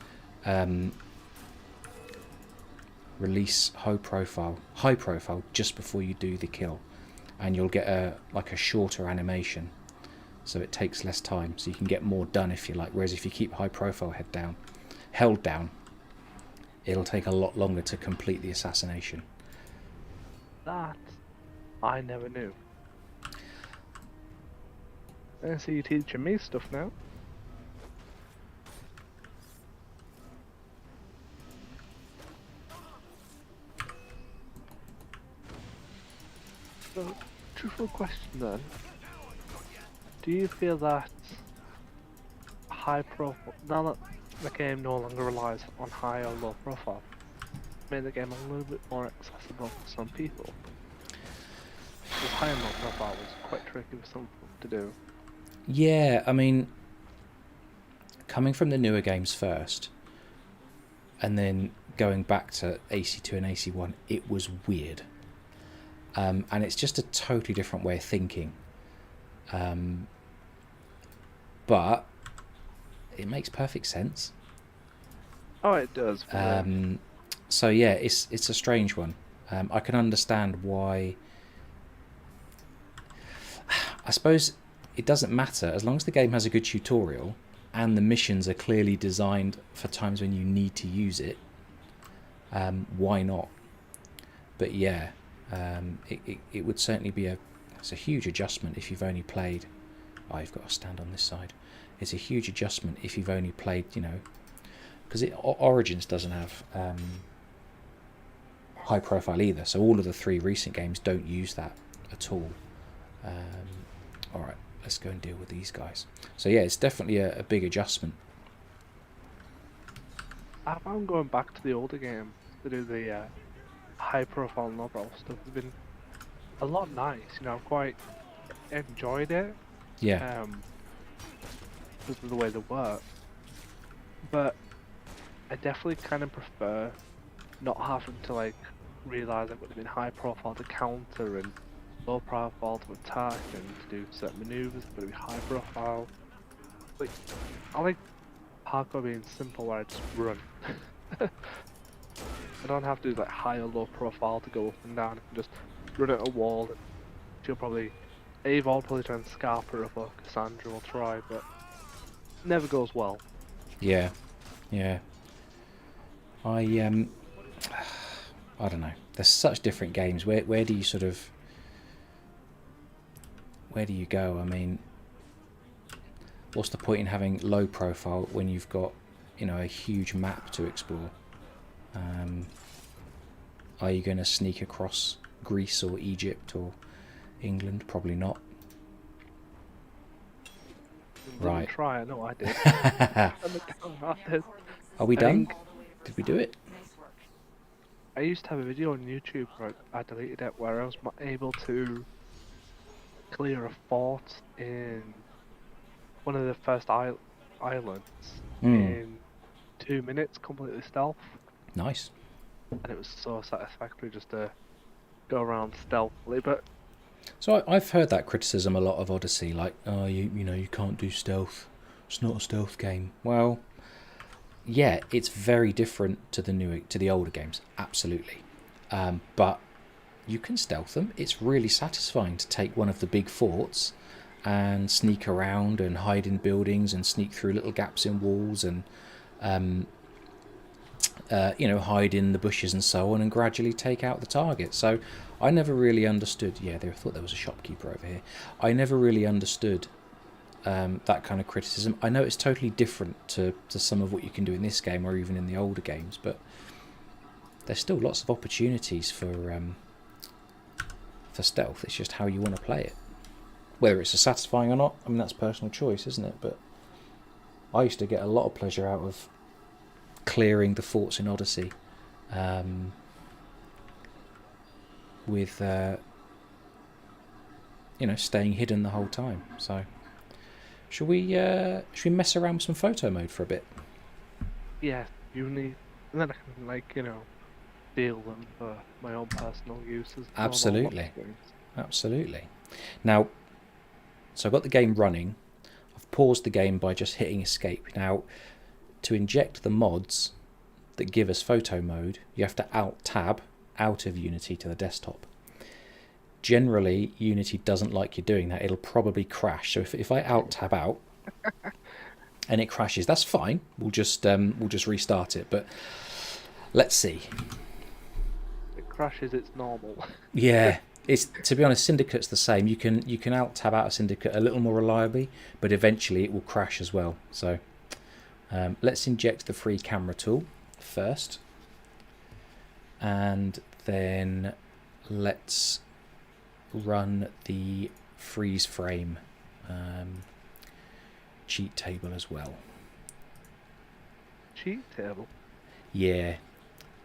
high profile just before you do the kill, and you'll get a shorter animation, so it takes less time, so you can get more done if you like. Whereas if you keep high profile held down, it'll take a lot longer to complete the assassination. That I never knew. I see you teaching me stuff now. So, truthful question then. Do you feel that high profile, now that the game no longer relies on high or low profile, made the game a little bit more accessible for some people? Because high and low profile was quite tricky for some people to do. Yeah, I mean, coming from the newer games first, and then going back to AC2 and AC1, it was weird. And it's just a totally different way of thinking. But it makes perfect sense. Oh, it does. So yeah, it's a strange one. I can understand why. I suppose it doesn't matter as long as the game has a good tutorial and the missions are clearly designed for times when you need to use it. Why not? But yeah, it would certainly be it's a huge adjustment if you've only played. Oh, you've got to stand on this side. It's a huge adjustment if you've only played, because Origins doesn't have high profile either. So all of the 3 recent games don't use that at all. All right, let's go and deal with these guys. So yeah, it's definitely a big adjustment. I found going back to the older games to do the high profile and low profile stuff has been a lot nice. I've quite enjoyed it. Yeah. Because of the way they work. But I definitely kind of prefer not having to realise I've got to be in high profile to counter and low profile to attack and to do certain manoeuvres. I've got to be high profile. I like parkour being simple where I just run. I don't have to do high or low profile to go up and down. I can just run at a wall. And she'll probably, Eve will probably try and scarp her up, or Cassandra will try, but never goes well. Yeah, yeah. I I don't know. There's such different games. Where do you sort of where do you go? I mean, what's the point in having low profile when you've got, you know, a huge map to explore? Are you going to sneak across Greece or Egypt or England? Probably not. Right. Try, I know I did. And the camera did. Are we I done? think Did we do it? Nice work. I used to have a video on YouTube, but I deleted it, where I was able to clear a fort in one of the first islands Hmm. in 2 minutes, completely stealth, Nice. and it was so satisfactory just to go around stealthily. But So I've heard that criticism a lot of Odyssey, like, oh, you know, you can't do stealth. It's not a stealth game. Well, yeah, it's very different to the older games, absolutely. But you can stealth them. It's really satisfying to take one of the big forts and sneak around and hide in buildings and sneak through little gaps in walls and you know, hide in the bushes and so on, and gradually take out the target. So I never really understood. Yeah, they thought there was a shopkeeper over here. I never really understood that kind of criticism. I know it's totally different to some of what you can do in this game or even in the older games, but there's still lots of opportunities for stealth. It's just how you want to play it. Whether it's satisfying or not, I mean, that's personal choice, isn't it? But I used to get a lot of pleasure out of clearing the forts in Odyssey with you know, staying hidden the whole time. So should we mess around with some photo mode for a bit? yeah, you need, and then I can, like, you know, steal them for my own personal uses. Absolutely. Absolutely. Now, so I've got the game running. I've paused the game by just hitting escape. Now, to inject the mods that give us photo mode, you have to alt tab out of Unity to the desktop. Generally, Unity doesn't like you doing that. It'll probably crash. So if I alt tab out and it crashes, that's fine. We'll just restart it. But let's see. It crashes, it's normal. Yeah, it's, to be honest, Syndicate's the same. You can alt tab out of Syndicate a little more reliably, but eventually it will crash as well. So let's inject the free camera tool first, and then let's run the freeze frame cheat table as well. Cheat table. Yeah,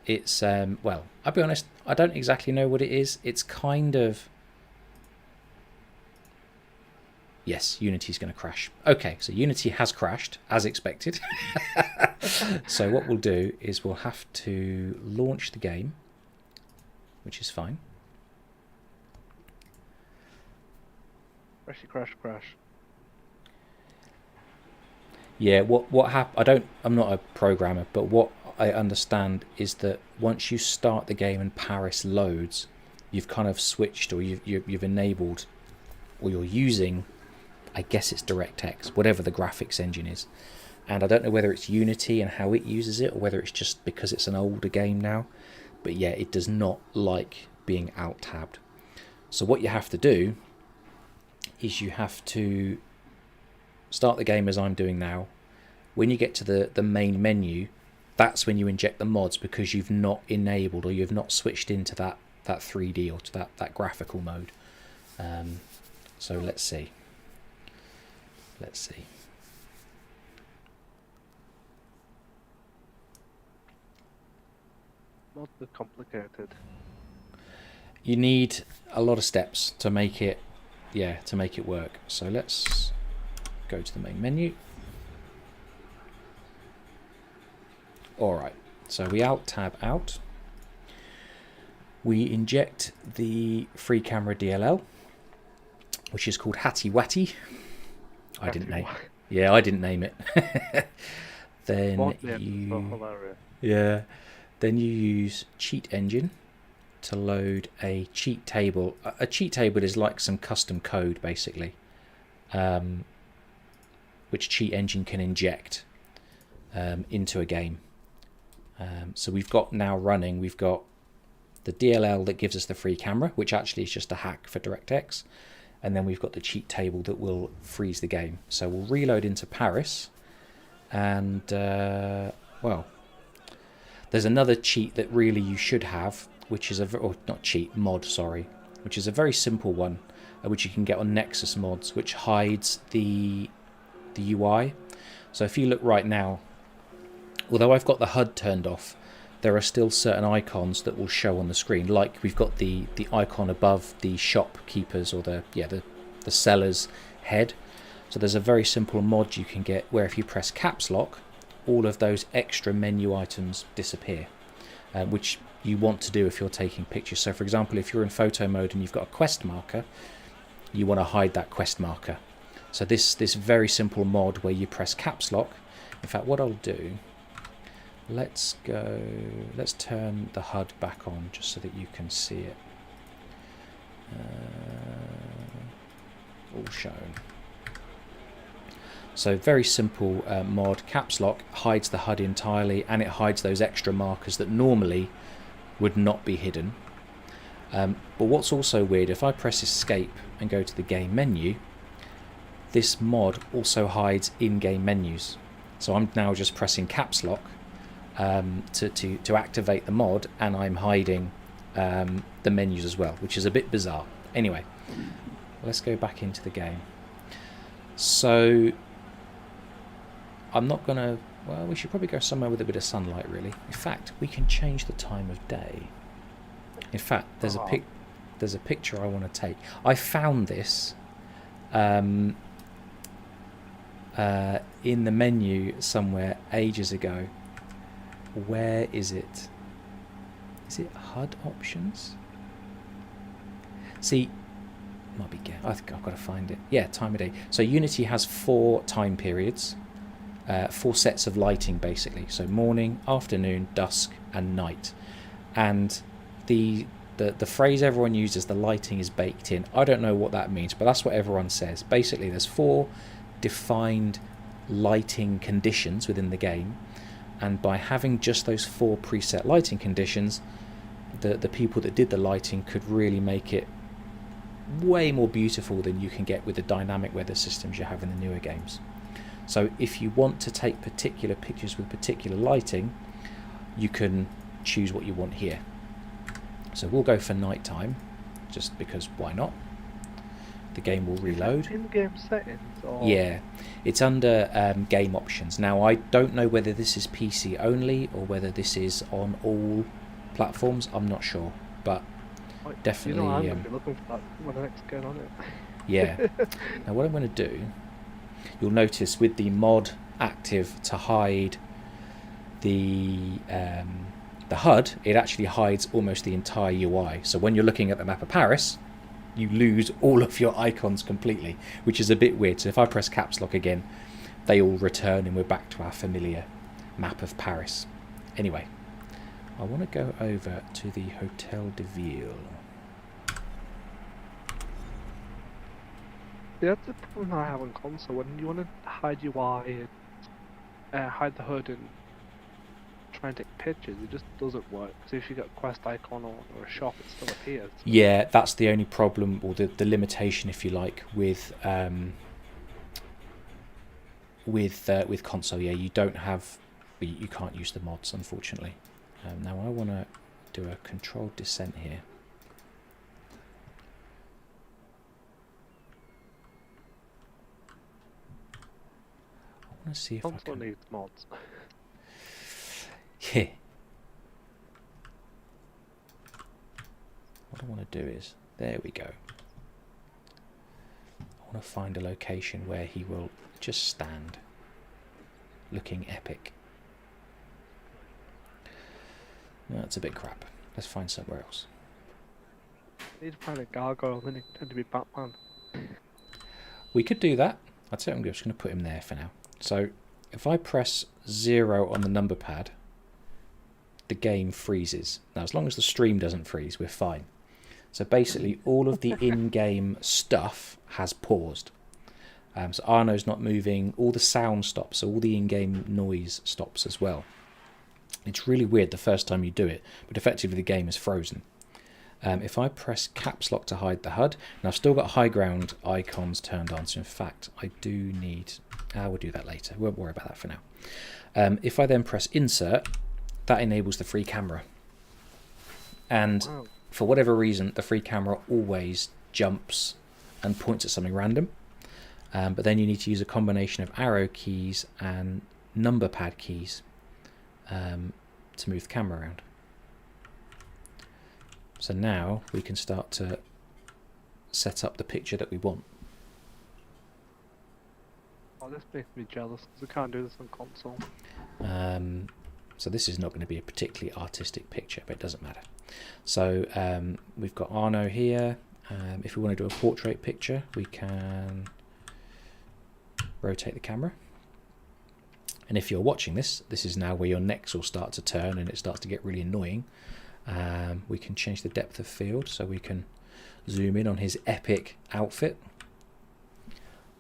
it's well, I'll be honest, I don't exactly know what it is. It's kind of, yes, Unity's going to crash. Okay, so Unity has crashed as expected. So what we'll do is we'll have to launch the game, which is fine. Crashy crash crash. Yeah, what happened? I'm not a programmer, but what I understand is that once you start the game and Paris loads, you've kind of switched, or you've enabled, or you're using, I guess it's DirectX, whatever the graphics engine is. And I don't know whether it's Unity and how it uses it, or whether it's just because it's an older game now. But yeah, it does not like being alt-tabbed. So what you have to do is you have to start the game as I'm doing now. When you get to the main menu, that's when you inject the mods, because you've not enabled or you've not switched into that 3D or to that graphical mode. So let's see. Not the complicated. You need a lot of steps to make it, to make it work. So let's go to the main menu. Alright, so we alt tab out. We inject the free camera DLL, which is called Hattie Watty. I didn't name it. Then then you use Cheat Engine to load a cheat table. A cheat table is like some custom code, basically. which Cheat Engine can inject into a game. So we've got now running, we've got the DLL that gives us the free camera, which actually is just a hack for DirectX. And then we've got the cheat table that will freeze the game. So we'll reload into Paris. And, well, there's another cheat that really you should have, which is not cheat, mod, sorry, which is a very simple one, which you can get on Nexus mods, which hides the UI. So if you look right now, although I've got the HUD turned off, there are still certain icons that will show on the screen. Like we've got the icon above the shopkeepers or the seller's head. So there's a very simple mod you can get where if you press caps lock, all of those extra menu items disappear, which you want to do if you're taking pictures. So for example, if you're in photo mode and you've got a quest marker, you want to hide that quest marker. So this very simple mod where you press caps lock. In fact, what I'll do, let's turn the HUD back on just so that you can see it. All shown. So very simple mod, caps lock hides the HUD entirely, and it hides those extra markers that normally would not be hidden. But what's also weird, if I press escape and go to the game menu, this mod also hides in-game menus. So I'm now just pressing caps lock to activate the mod, and I'm hiding the menus as well, which is a bit bizarre. Anyway, let's go back into the game. So I'm not gonna, well, we should probably go somewhere with a bit of sunlight, really. In fact, we can change the time of day. In fact, there's a picture I want to take. I found this in the menu somewhere ages ago. Where is it? Is it HUD options? See, might be. I think I've got to find it. Yeah, time of day. So Unity has 4 time periods, 4 sets of lighting basically. So morning, afternoon, dusk, and night. And the phrase everyone uses, the lighting is baked in. I don't know what that means, but that's what everyone says. Basically, there's 4 defined lighting conditions within the game, and by having just those 4 preset lighting conditions, the people that did the lighting could really make it way more beautiful than you can get with the dynamic weather systems you have in the newer games. So if you want to take particular pictures with particular lighting, you can choose what you want here. So we'll go for nighttime, just because why not? The game will reload. In-game settings? Or... Yeah, it's under game options. Now I don't know whether this is PC only or whether this is on all platforms. I'm not sure, but definitely. You know, I'm going to be looking for that when I next get on it. Yeah. Now what I'm going to do, you'll notice with the mod active to hide the HUD, it actually hides almost the entire UI. So when you're looking at the map of Paris, you lose all of your icons completely, which is a bit weird. So if I press caps lock again, they all return and we're back to our familiar map of Paris. Anyway, I want to go over to the Hotel de Ville. Yeah, that's the problem I have on console. When you want to hide UI and hide the HUD and try and take pictures, it just doesn't work. So if you got a quest icon or a shop, it still appears. Yeah, that's the only problem, or the limitation, if you like, with console. Yeah, you don't have, you can't use the mods, unfortunately. Now I want to do a controlled descent here. I want to see if Console I can. needs mods. Yeah. What I want to do is, there we go. I want to find a location where he will just stand, looking epic. No, that's a bit crap. Let's find somewhere else. I need to find a gargoyle, then it tend to be Batman. We could do that. I'd say I'm just going to put him there for now. So if I press 0 on the number pad, the game freezes. Now as long as the stream doesn't freeze, we're fine. So basically all of the in-game stuff has paused. So Arno's not moving, all the sound stops, so all the in-game noise stops as well. It's really weird the first time you do it, but effectively the game is frozen. If I press caps lock to hide the HUD, now I've still got high ground icons turned on, so in fact I do need, we'll do that later, we won't worry about that for now. If I then press insert, that enables the free camera. And Wow. for whatever reason, the free camera always jumps and points at something random. But then you need to use a combination of arrow keys and number pad keys to move the camera around. So now we can start to set up the picture that we want. Oh, this makes me jealous because I can't do this on console. So this is not going to be a particularly artistic picture, but it doesn't matter. So we've got Arno here. If we want to do a portrait picture, we can rotate the camera. And if you're watching this, this is now where your necks will start to turn and it starts to get really annoying. We can change the depth of field so we can zoom in on his epic outfit.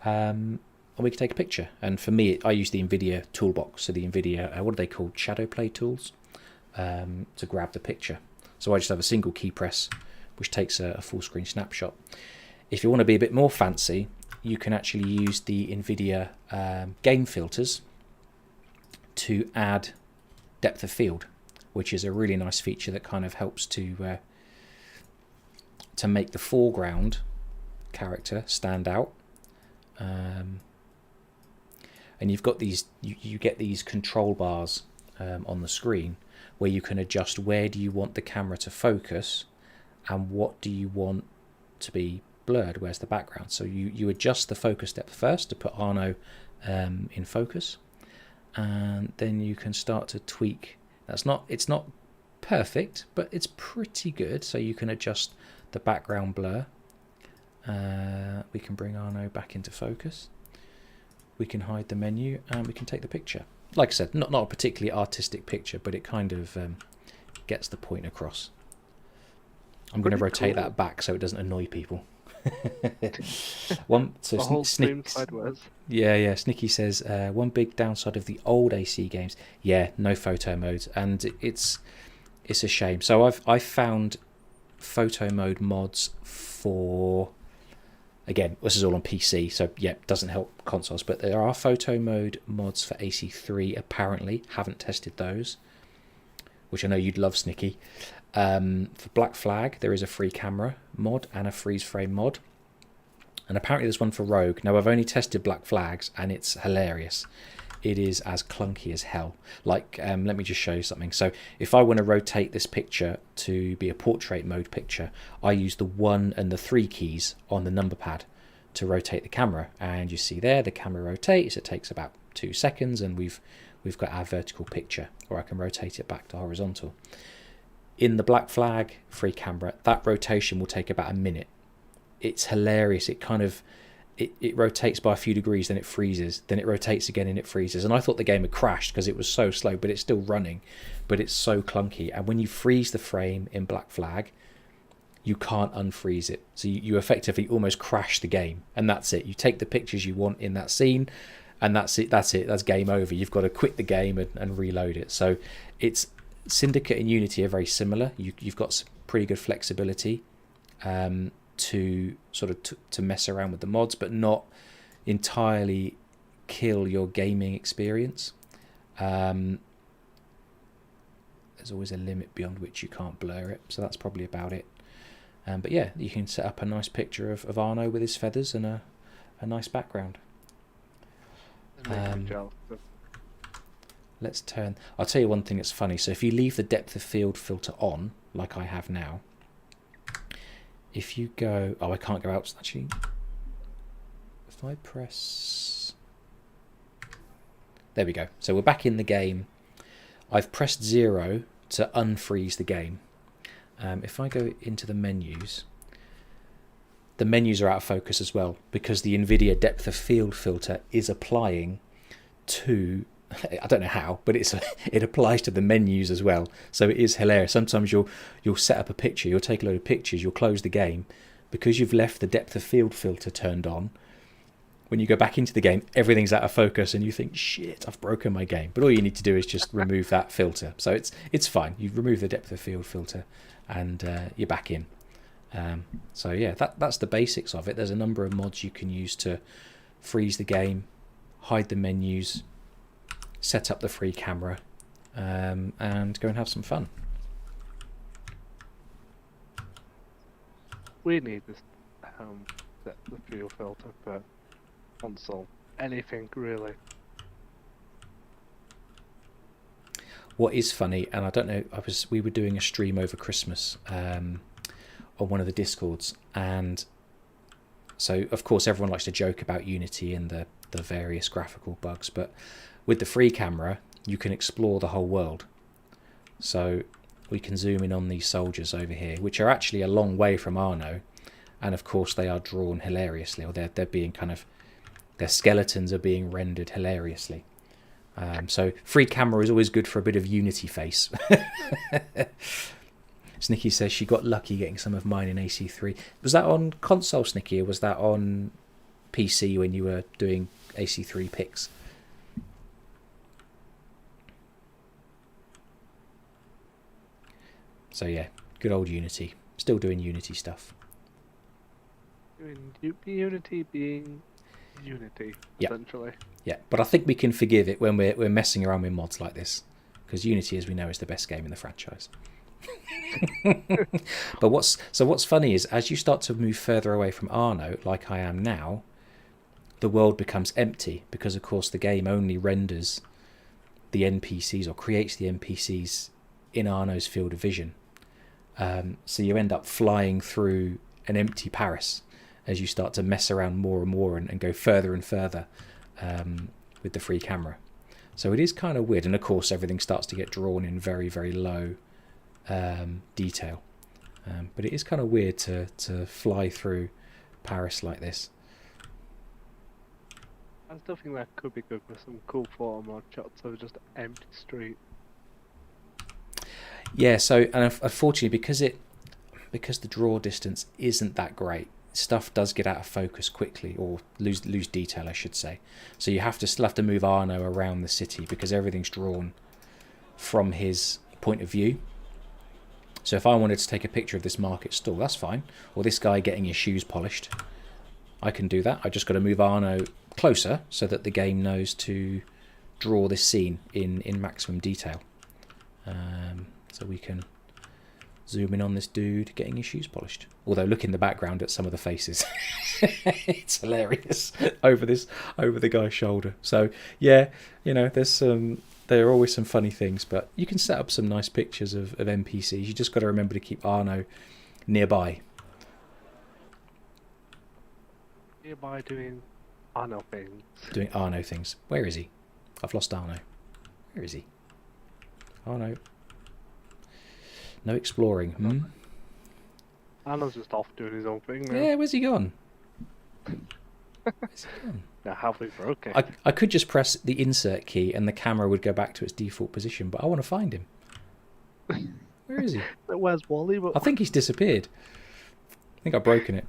And we can take a picture. And for me, I use the NVIDIA toolbox. So the NVIDIA, what are they called? Shadow play tools to grab the picture. So I just have a single key press, which takes a full screen snapshot. If you want to be a bit more fancy, you can actually use the NVIDIA game filters to add depth of field, which is a really nice feature that kind of helps to make the foreground character stand out. And you've got these, you get these control bars on the screen where you can adjust where do you want the camera to focus and what do you want to be blurred, where's the background. So you adjust the focus depth first to put Arno in focus, and then you can start to tweak. It's not perfect, but it's pretty good. So you can adjust the background blur. We can bring Arno back into focus. We can hide the menu and we can take the picture. Like I said, not a particularly artistic picture, but it kind of gets the point across. I'm going to rotate that back so it doesn't annoy people. The whole stream sideways. Yeah. Snicky says one big downside of the old AC games, no photo modes, and it's a shame. So I've found photo mode mods for, again, this is all on PC, so it doesn't help consoles, but there are photo mode mods for AC3 apparently. Haven't tested those, which I know you'd love, Snicky. For Black Flag, there is a free camera mod and a freeze frame mod. And apparently there's one for Rogue. Now, I've only tested Black Flags, and it's hilarious. It is as clunky as hell. Like, let me just show you something. So if I want to rotate this picture to be a portrait mode picture, I use the 1 and the 3 keys on the number pad to rotate the camera. And you see there, the camera rotates. It takes about 2 seconds, and we've got our vertical picture, or I can rotate it back to horizontal. In the Black Flag free camera, that rotation will take about a minute. It's hilarious. It kind of it rotates by a few degrees, then it freezes, then it rotates again and it freezes. And I thought the game had crashed because it was so slow, but it's still running, but it's so clunky. And when you freeze the frame in Black Flag, you can't unfreeze it. So you effectively almost crash the game, and that's it. You take the pictures you want in that scene, and that's it. That's game over. You've got to quit the game and reload it. So it's Syndicate and Unity are very similar. You've got some pretty good flexibility to sort of to mess around with the mods, but not entirely kill your gaming experience. There's always a limit beyond which you can't blur it, so that's probably about it. But yeah, you can set up a nice picture of Arno with his feathers and a nice background. Let's turn. I'll tell you one thing that's funny. So if you leave the depth of field filter on, like I have now, if you go, I can't go out actually. If I press, there we go. So we're back in the game. I've pressed 0 to unfreeze the game. If I go into the menus are out of focus as well, because the NVIDIA depth of field filter is applying to, I don't know how, but it applies to the menus as well. So it is hilarious. Sometimes you'll set up a picture, you'll take a load of pictures, you'll close the game, because you've left the depth of field filter turned on. when you go back into the game, everything's out of focus and you think, shit, I've broken my game. But all you need to do is just remove that filter. So it's fine. You remove the depth of field filter and you're back in. So yeah, that's the basics of it. There's a number of mods you can use to freeze the game, hide the menus, set up the free camera, and go and have some fun. We need this set the field filter for console. Anything really. What is funny, and I don't know, we were doing a stream over Christmas on one of the Discords, and so of course everyone likes to joke about Unity and the various graphical bugs, but with the free camera you can explore the whole world. So we can zoom in on these soldiers over here, which are actually a long way from Arno, and of course they are drawn hilariously, or they're being kind of, their skeletons are being rendered hilariously. So free camera is always good for a bit of Unity face. Snicky says she got lucky getting some of mine in AC3. Was that on console, Snicky, or was that on PC when you were doing AC3 picks? So yeah, good old Unity. Still doing Unity stuff. Unity being Unity, Yeah. essentially. Yeah, but I think we can forgive it when we're messing around with mods like this, because Unity, as we know, is the best game in the franchise. But what's funny is as you start to move further away from Arno, like I am now, the world becomes empty, because of course the game only renders the NPCs or creates the NPCs in Arno's field of vision. So you end up flying through an empty Paris as you start to mess around more and more and go further and further with the free camera. So it is kind of weird, and of course everything starts to get drawn in very, very low detail. But it is kind of weird to fly through Paris like this. I still think that could be good with some cool photo mod shots of just empty street. Yeah, so and unfortunately because the draw distance isn't that great, stuff does get out of focus quickly, or lose detail I should say. So you still have to move Arno around the city because everything's drawn from his point of view. So if I wanted to take a picture of this market stall, that's fine, or this guy getting his shoes polished, I can do that. I just got to move Arno closer so that the game knows to draw this scene in maximum detail. So we can zoom in on this dude getting his shoes polished. Although look in the background at some of the faces. It's hilarious over the guy's shoulder. So yeah, you know, there are always some funny things, but you can set up some nice pictures of NPCs. You just got to remember to keep Arno nearby. Nearby doing Arno things. Doing Arno things. Where is he? I've lost Arno. Where is he? Arno. No exploring. Hmm? Arno's just off doing his own thing now. Yeah, where's he gone? Where's he gone? Now halfway broken. I could just press the insert key and the camera would go back to its default position, but I want to find him. Where is he? Where's Wally? I think he's disappeared. I think I've broken it.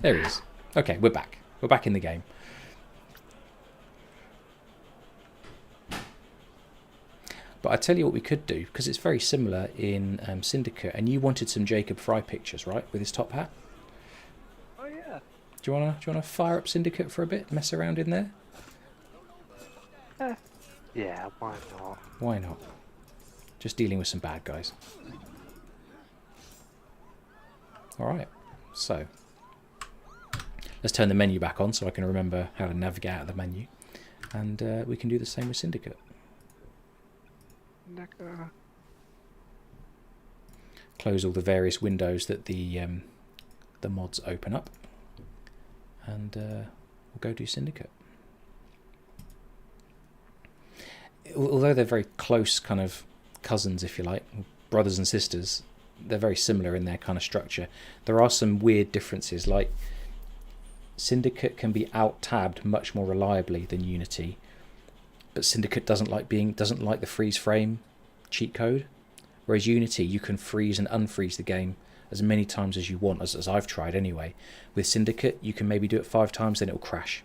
There he is. Okay, we're back. We're back in the game. But I tell you what we could do, because it's very similar in Syndicate, and you wanted some Jacob Fry pictures, right, with his top hat? Oh yeah. Do you wanna fire up Syndicate for a bit, mess around in there? Yeah, why not? Why not? Just dealing with some bad guys. Alright, so let's turn the menu back on so I can remember how to navigate out of the menu, and we can do the same with Syndicate. Close all the various windows that the mods open up, and we'll go do Syndicate. Although they're very close kind of cousins, if you like, brothers and sisters, they're very similar in their kind of structure. There are some weird differences, like Syndicate can be out-tabbed much more reliably than Unity, but Syndicate doesn't like the freeze frame cheat code, whereas Unity you can freeze and unfreeze the game as many times as you want, as I've tried anyway. With Syndicate, you can maybe do it 5 times, then it'll crash.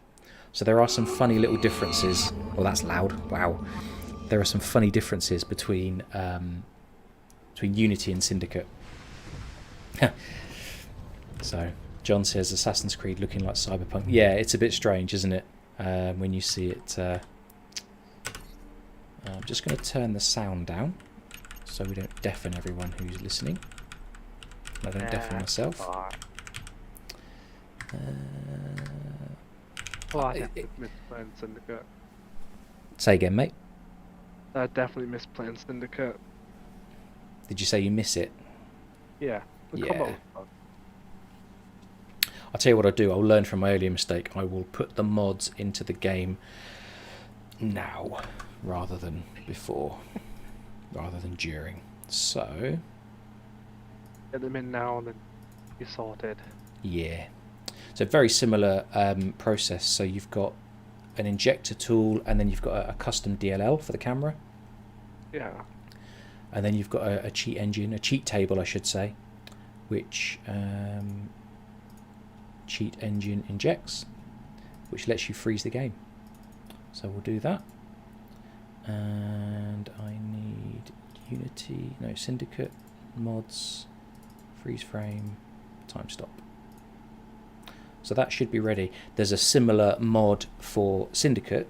So there are some funny little differences. Oh, that's loud. Wow. There are some funny differences between Unity and Syndicate. So John says Assassin's Creed looking like Cyberpunk. Yeah, it's a bit strange, isn't it? When you see it. I'm just going to turn the sound down so we don't deafen everyone who's listening. I don't deafen myself. I definitely miss playing Syndicate. Say again, mate. I definitely miss playing Syndicate. Did you say you miss it? Yeah. The Yeah. combat was fun. I'll tell you what I'll do. I'll learn from my earlier mistake. I will put the mods into the game now rather than before, rather than during. So, Get them in now and then you're sorted. yeah. So very similar process. So you've got an injector tool, and then you've got a custom DLL for the camera, Yeah. and then you've got a cheat engine, a cheat table, I should say, which cheat engine injects, which lets you freeze the game. So we'll do that. And I need Unity, no, Syndicate, mods, freeze frame, time stop. So that should be ready. There's a similar mod for Syndicate.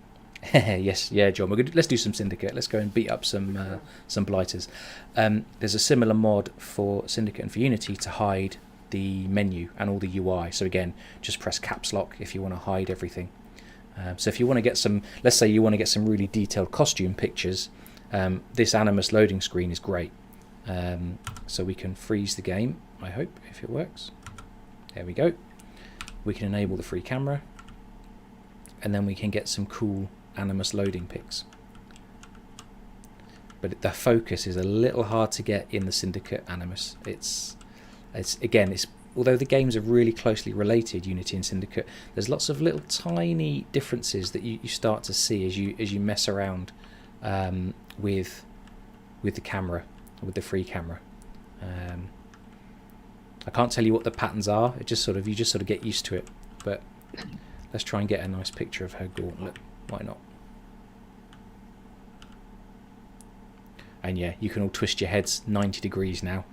Yes, yeah, John. Let's do some Syndicate. Let's go and beat up some blighters. There's a similar mod for Syndicate and for Unity to hide the menu and all the UI. So again, just press caps lock if you want to hide everything. So if you want to get some, let's say you want to get some really detailed costume pictures, this Animus loading screen is great. So we can freeze the game, I hope, if it works. There we go. We can enable the free camera, and then we can get some cool Animus loading pics. But the focus is a little hard to get in the Syndicate Animus. It's although the games are really closely related, Unity and Syndicate, there's lots of little tiny differences that you start to see as you mess around with the camera, with the free camera. I can't tell you what the patterns are. You just sort of get used to it. But let's try and get a nice picture of her gauntlet. Why not? And yeah, you can all twist your heads 90 degrees now.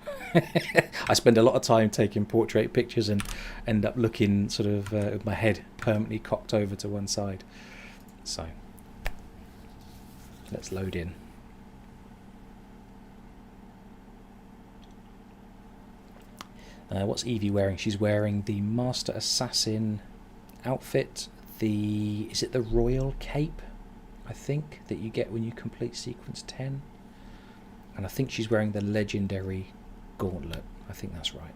I spend a lot of time taking portrait pictures and end up looking sort of with my head permanently cocked over to one side. So let's load in. What's Evie wearing? She's wearing the Master Assassin outfit. Is it the Royal Cape, I think, that you get when you complete Sequence 10? And I think she's wearing the Legendary Gauntlet. I think that's right.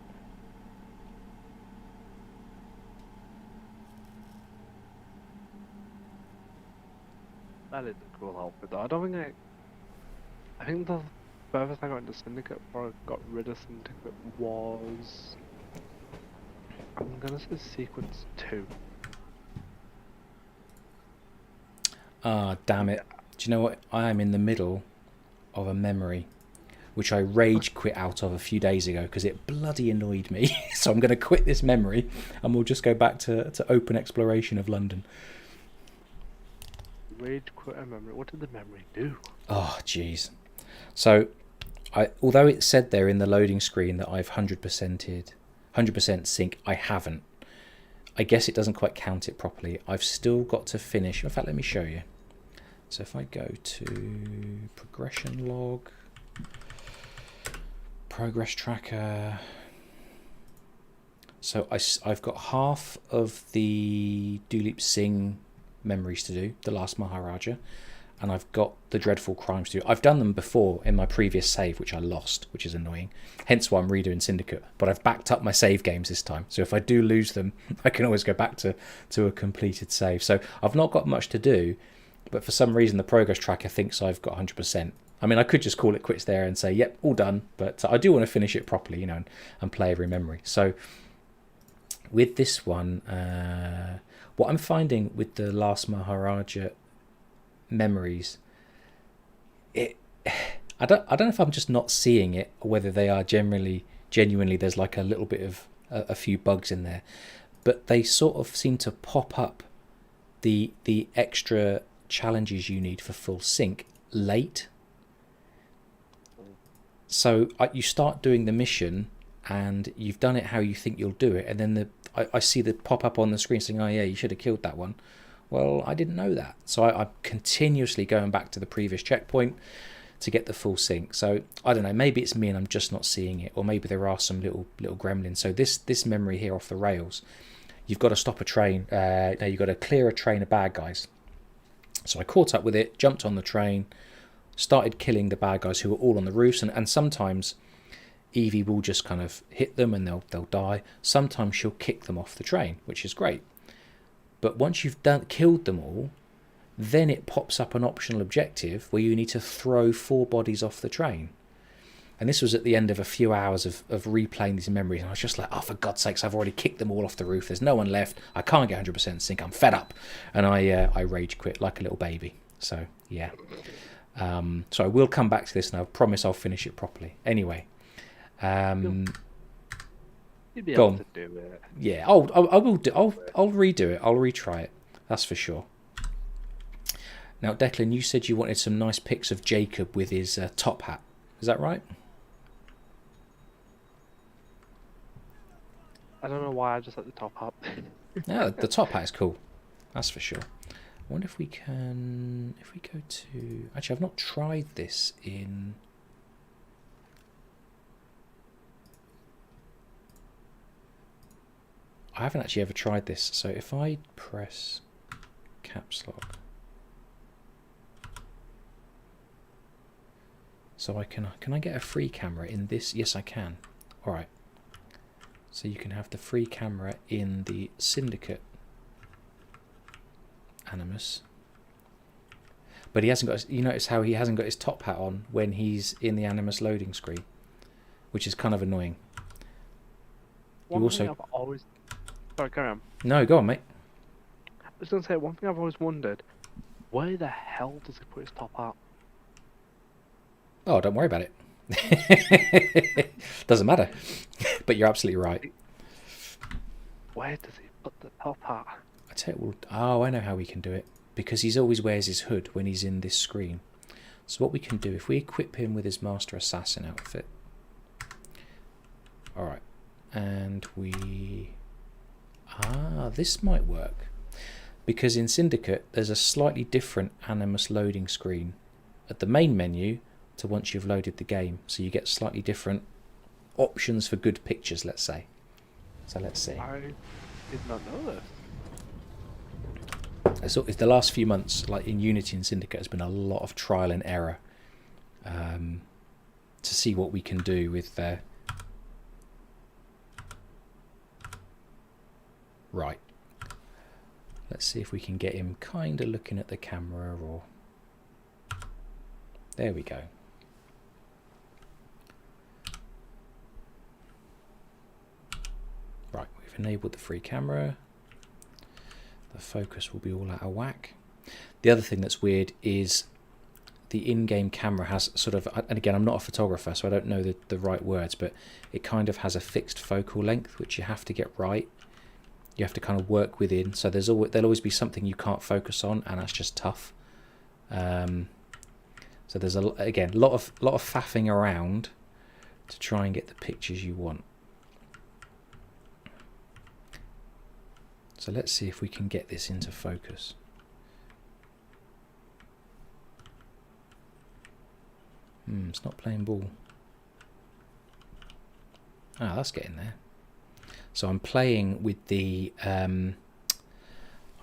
That is a cool outfit though. I think the furthest I got into Syndicate before I got rid of Syndicate was, I'm gonna say Sequence 2. Ah, damn it. Do you know what? I am in the middle of a memory which I rage quit out of a few days ago because it bloody annoyed me. So I'm going to quit this memory and we'll just go back to open exploration of London. Rage quit a memory. What did the memory do? Oh, jeez. So, although it said there in the loading screen that I've 100% sync, I haven't. I guess it doesn't quite count it properly. I've still got to finish. In fact, let me show you. So if I go to progression log, progress tracker. So I've got half of the Duleep Singh memories to do, the last Maharaja, and I've got the Dreadful Crimes to do. I've done them before in my previous save, which I lost, which is annoying. Hence why I'm redoing Syndicate. But I've backed up my save games this time. So if I do lose them, I can always go back to a completed save. So I've not got much to do, but for some reason the progress tracker thinks I've got 100%. I mean, I could just call it quits there and say, yep, all done. But I do want to finish it properly, and play every memory. So with this one, what I'm finding with the last Maharaja memories, I don't know if I'm just not seeing it or whether they are generally genuinely there's like a little bit of a few bugs in there, but they sort of seem to pop up the extra challenges you need for full sync late. So you start doing the mission and you've done it how you think you'll do it, and then I see the pop up on the screen saying, oh yeah, you should have killed that one. Well, I didn't know that, so I'm continuously going back to the previous checkpoint to get the full sync. So I don't know, maybe it's me and I'm just not seeing it, or maybe there are some little gremlins. So this memory here off the rails, you've got to stop a train. No, you've got to clear a train of bad guys. So I caught up with it, jumped on the train, started killing the bad guys who were all on the roofs, and sometimes Evie will just kind of hit them and they'll die. Sometimes she'll kick them off the train, which is great. But once you've killed them all, then it pops up an optional objective where you need to throw 4 bodies off the train. And this was at the end of a few hours of replaying these memories, and I was just like, oh, for God's sakes, I've already kicked them all off the roof. There's no one left. I can't get 100% sync. I'm fed up. And I rage quit like a little baby. So, yeah. So I will come back to this, and I promise I'll finish it properly. Anyway. You'd be Go able on. to do it. Yeah, I will do. I'll redo it. I'll retry it. That's for sure. Now, Declan, you said you wanted some nice pics of Jacob with his top hat. Is that right? I don't know why I just let the top up. Yeah, the top hat is cool. That's for sure. I wonder if we can. If we go to. Actually, I've not tried this in. I haven't actually ever tried this. So if I press caps lock. So can I get a free camera in this? Yes, I can. All right. So you can have the free camera in the Syndicate Animus. But he hasn't got, you notice how he hasn't got his top hat on when he's in the Animus loading screen, which is kind of annoying. One You thing also... I've always... Sorry, carry on. No, go on, mate. I was going to say, one thing I've always wondered, where the hell does he put his top hat? Oh, don't worry about it. Doesn't matter. But you're absolutely right. Where does he put the top hat? I tell you, oh, I know how we can do it. Because he always wears his hood when he's in this screen. So what we can do, if we equip him with his Master Assassin outfit. Alright. And we... this might work. Because in Syndicate, there's a slightly different Animus loading screen at the main menu to once you've loaded the game. So you get slightly different options for good pictures, let's say. So let's see. I did not know this. So it's the last few months, like in Unity and Syndicate, has been a lot of trial and error to see what we can do with right. Let's see if we can get him kind of looking at the camera, or there we go. Right, we've enabled the free camera. The focus will be all out of whack. The other thing that's weird is the in-game camera has sort of, and again, I'm not a photographer, so I don't know the right words, but it kind of has a fixed focal length, which you have to get right. You have to kind of work within. So there'll always be something you can't focus on, and that's just tough. So there's again a lot of faffing around to try and get the pictures you want. So let's see if we can get this into focus. It's not playing ball. Ah, that's getting there. So I'm playing with the, I'm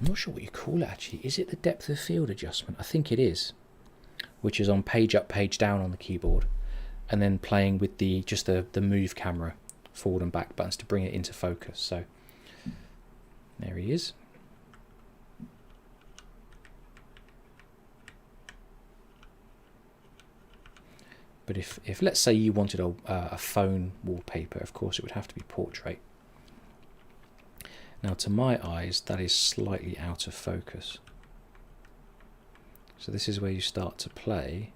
not sure what you call it actually. Is it the depth of field adjustment? I think it is. Which is on page up, page down on the keyboard. And then playing with just the move camera, forward and back buttons to bring it into focus. So there he is. But if let's say you wanted a phone wallpaper, of course it would have to be portrait. Now to my eyes that is slightly out of focus. So this is where you start to play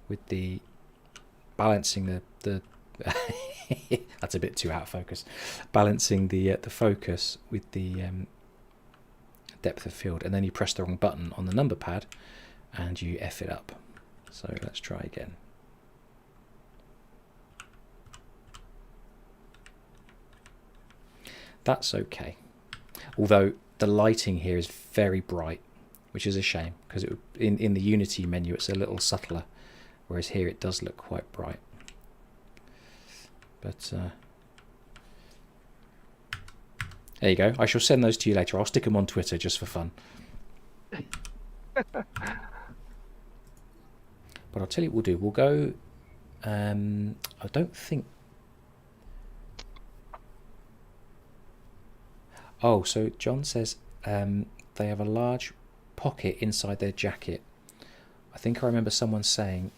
with the balancing the That's a bit too out of focus. Balancing the focus with the depth of field, and then you press the wrong button on the number pad and you F it up. So let's try again. That's okay. Although the lighting here is very bright, which is a shame, because in the Unity menu it's a little subtler, whereas here it does look quite bright. But there you go. I shall send those to you later. I'll stick them on Twitter just for fun. But I'll tell you what we'll do. We'll go... I don't think... Oh, so John says they have a large pocket inside their jacket. I think I remember someone saying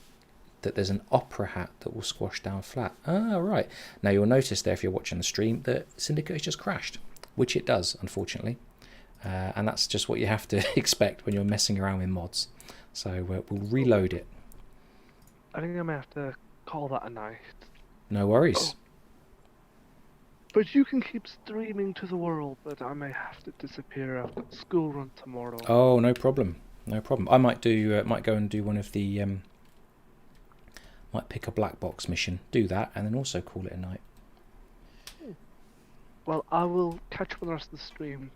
that there's an opera hat that will squash down flat. Ah, right. Now you'll notice there, if you're watching the stream, that Syndicate has just crashed, which it does, unfortunately. And that's just what you have to expect when you're messing around with mods. So we'll reload it. I think I may have to call that a night. No worries. Oh. But you can keep streaming to the world, but I may have to disappear. I've got school run tomorrow. Oh, no problem. No problem. I might do. Might go and do one of the. Might pick a black box mission, do that, and then also call it a night. Well, I will catch up with the rest of the stream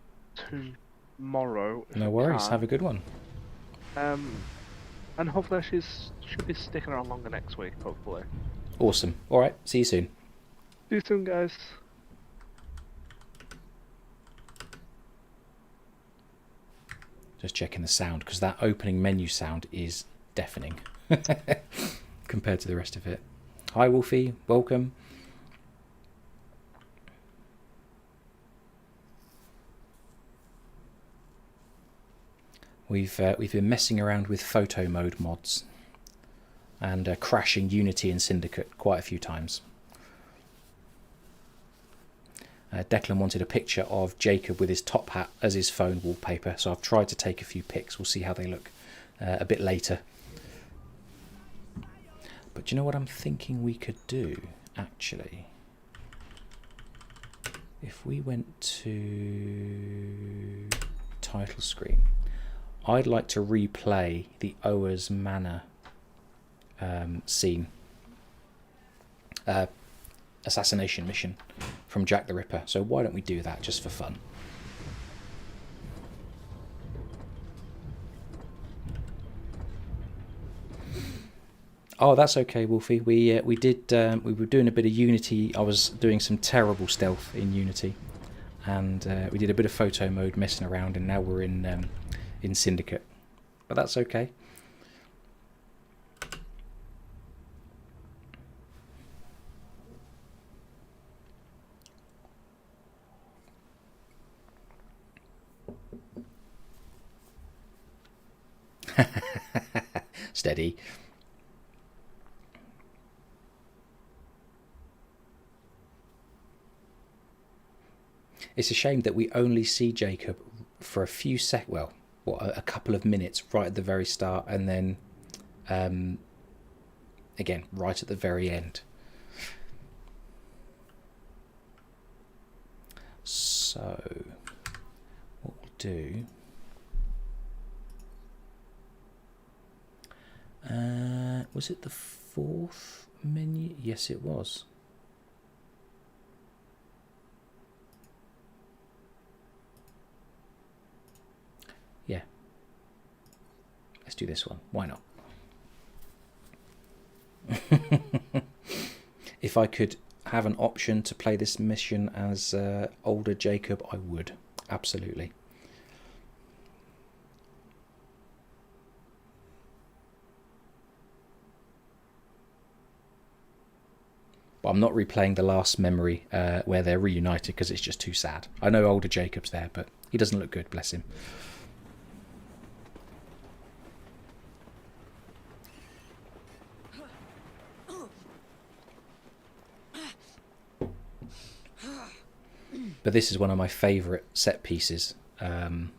tomorrow. No worries. Have a good one. And hopefully should be sticking around longer next week. Hopefully. Awesome. All right. See you soon. See you soon, guys. Just checking the sound, because that opening menu sound is deafening compared to the rest of it. Hi Wolfie, welcome. We've been messing around with photo mode mods and crashing Unity and Syndicate quite a few times. Declan wanted a picture of Jacob with his top hat as his phone wallpaper, so I've tried to take a few pics. We'll see how they look a bit later. But do you know what I'm thinking we could do, actually? If we went to title screen, I'd like to replay the Oa's Manor scene. Assassination mission from Jack the Ripper. So why don't we do that just for fun? Oh, that's okay, Wolfie. We were doing a bit of Unity. I was doing some terrible stealth in Unity, and we did a bit of photo mode messing around, and now we're in Syndicate. But that's okay. Steady. It's a shame that we only see Jacob for a few a couple of minutes right at the very start, and then again right at the very end. So what we'll do, was it the fourth menu? Yes, it was. Yeah. Let's do this one. Why not? If I could have an option to play this mission as older Jacob, I would. Absolutely. But I'm not replaying the last memory where they're reunited, because it's just too sad. I know older Jacob's there, but he doesn't look good, bless him. But this is one of my favourite set pieces of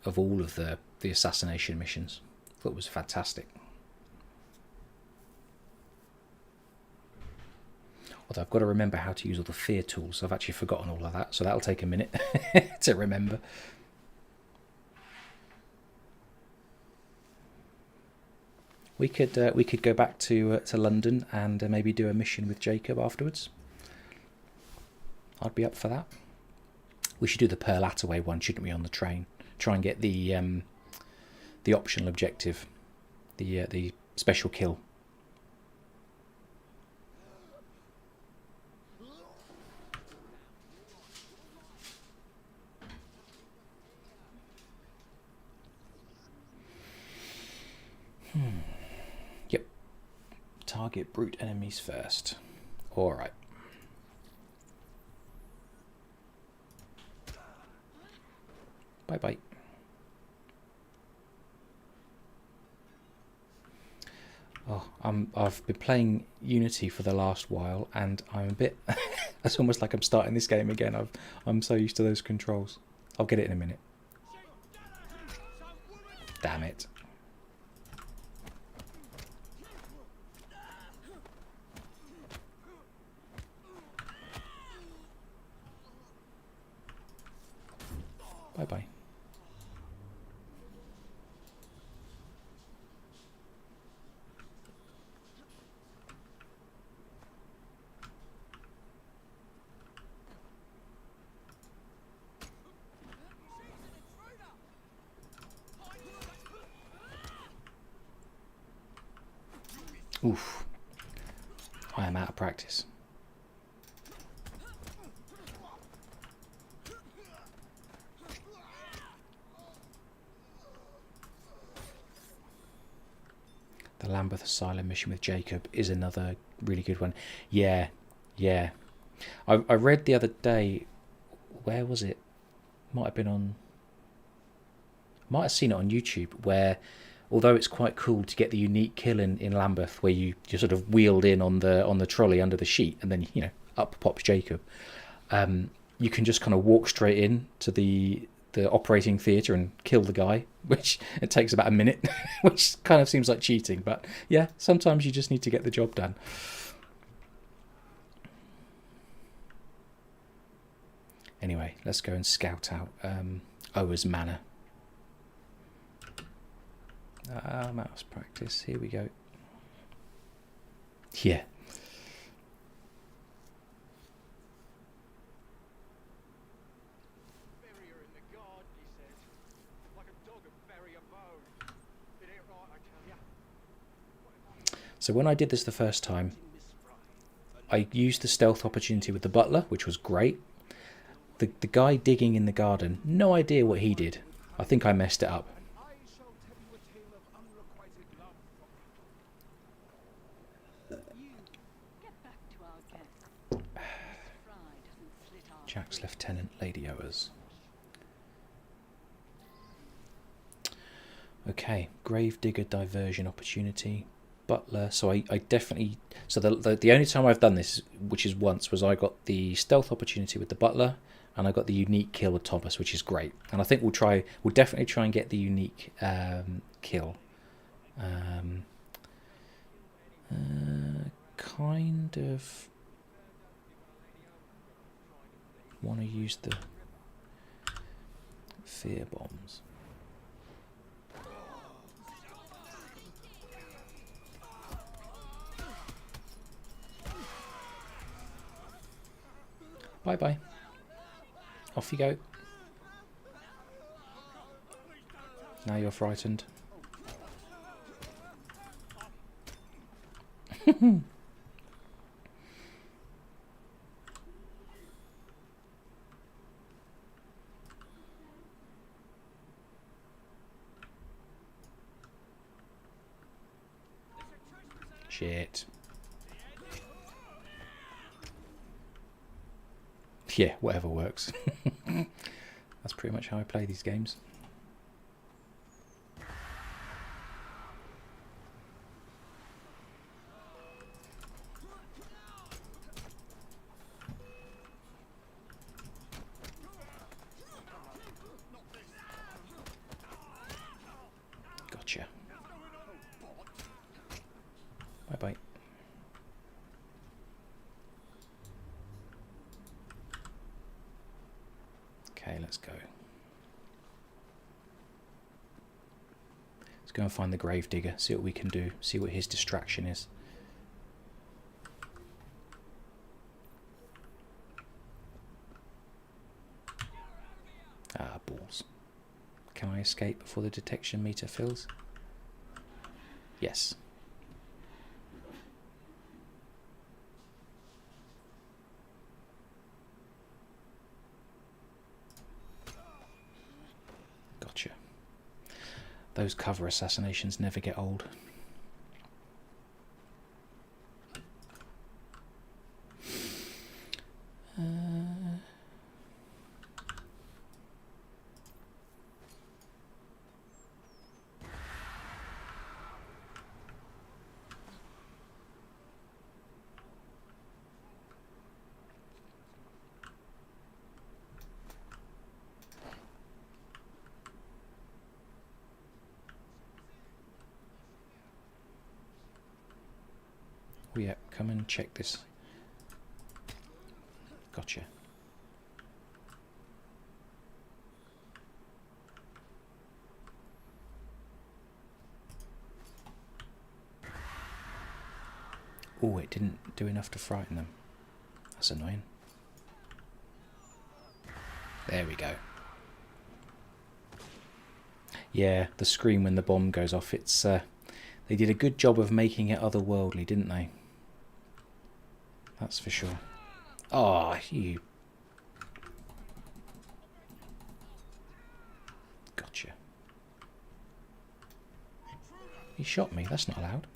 all of the assassination missions. I thought it was fantastic. Although I've got to remember how to use all the fear tools. I've actually forgotten all of that, so that'll take a minute to remember. We could go back to London and maybe do a mission with Jacob afterwards. I'd be up for that. We should do the Pearl Attaway one, shouldn't we, on the train? Try and get the optional objective, the special kill. Yep. Target brute enemies first. All right. Bye bye. Oh, I've been playing Unity for the last while, and I'm a bit. It's almost like I'm starting this game again. I'm so used to those controls. I'll get it in a minute. Damn it. Bye bye. Oof. I am out of practice. The Lambeth Asylum mission with Jacob is another really good one. Yeah, yeah. I read the other day, where was it? Might have been on... Might have seen it on YouTube, where although it's quite cool to get the unique kill in Lambeth, where you sort of wheeled in on the trolley under the sheet, and then, you know, up pops Jacob. You can just kind of walk straight in to the operating theatre and kill the guy, which it takes about a minute, which kind of seems like cheating, but yeah, sometimes you just need to get the job done. Anyway, let's go and scout out Oa's Manor. Mouse practice, here we go. Yeah. So when I did this the first time, I used the stealth opportunity with the butler, which was great. The guy digging in the garden, no idea what he did. I think I messed it up. Jack's Lieutenant, Lady Oas. Okay, Gravedigger diversion opportunity. Butler, so I definitely... So the only time I've done this, which is once, was I got the stealth opportunity with the butler, and I got the unique kill with Thomas, which is great. And I think we'll definitely try and get the unique kill. Kind of want to use the fear bombs. Bye bye. Off you go. Now you're frightened. Shit. Yeah, whatever works. That's pretty much how I play these games. Gotcha. Bye bye. Let's go and find the gravedigger, see what we can do, see what his distraction is. Ah, balls. Can I escape before the detection meter fills? Yes. Gotcha. Those cover assassinations never get old. Oh yeah, come and check this. Gotcha. Oh, it didn't do enough to frighten them. That's annoying. There we go. Yeah, the scream when the bomb goes off, it's they did a good job of making it otherworldly, didn't they? That's for sure. Oh, you... Gotcha. He shot me, that's not allowed.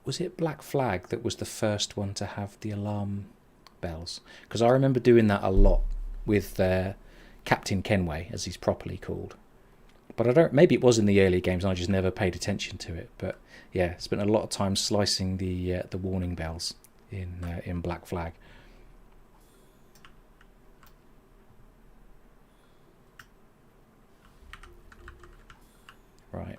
Was it Black Flag that was the first one to have the alarm bells? Because I remember doing that a lot with Captain Kenway, as he's properly called. But I don't. Maybe it was in the early games, and I just never paid attention to it. But yeah, spent a lot of time slicing the warning bells in Black Flag. Right.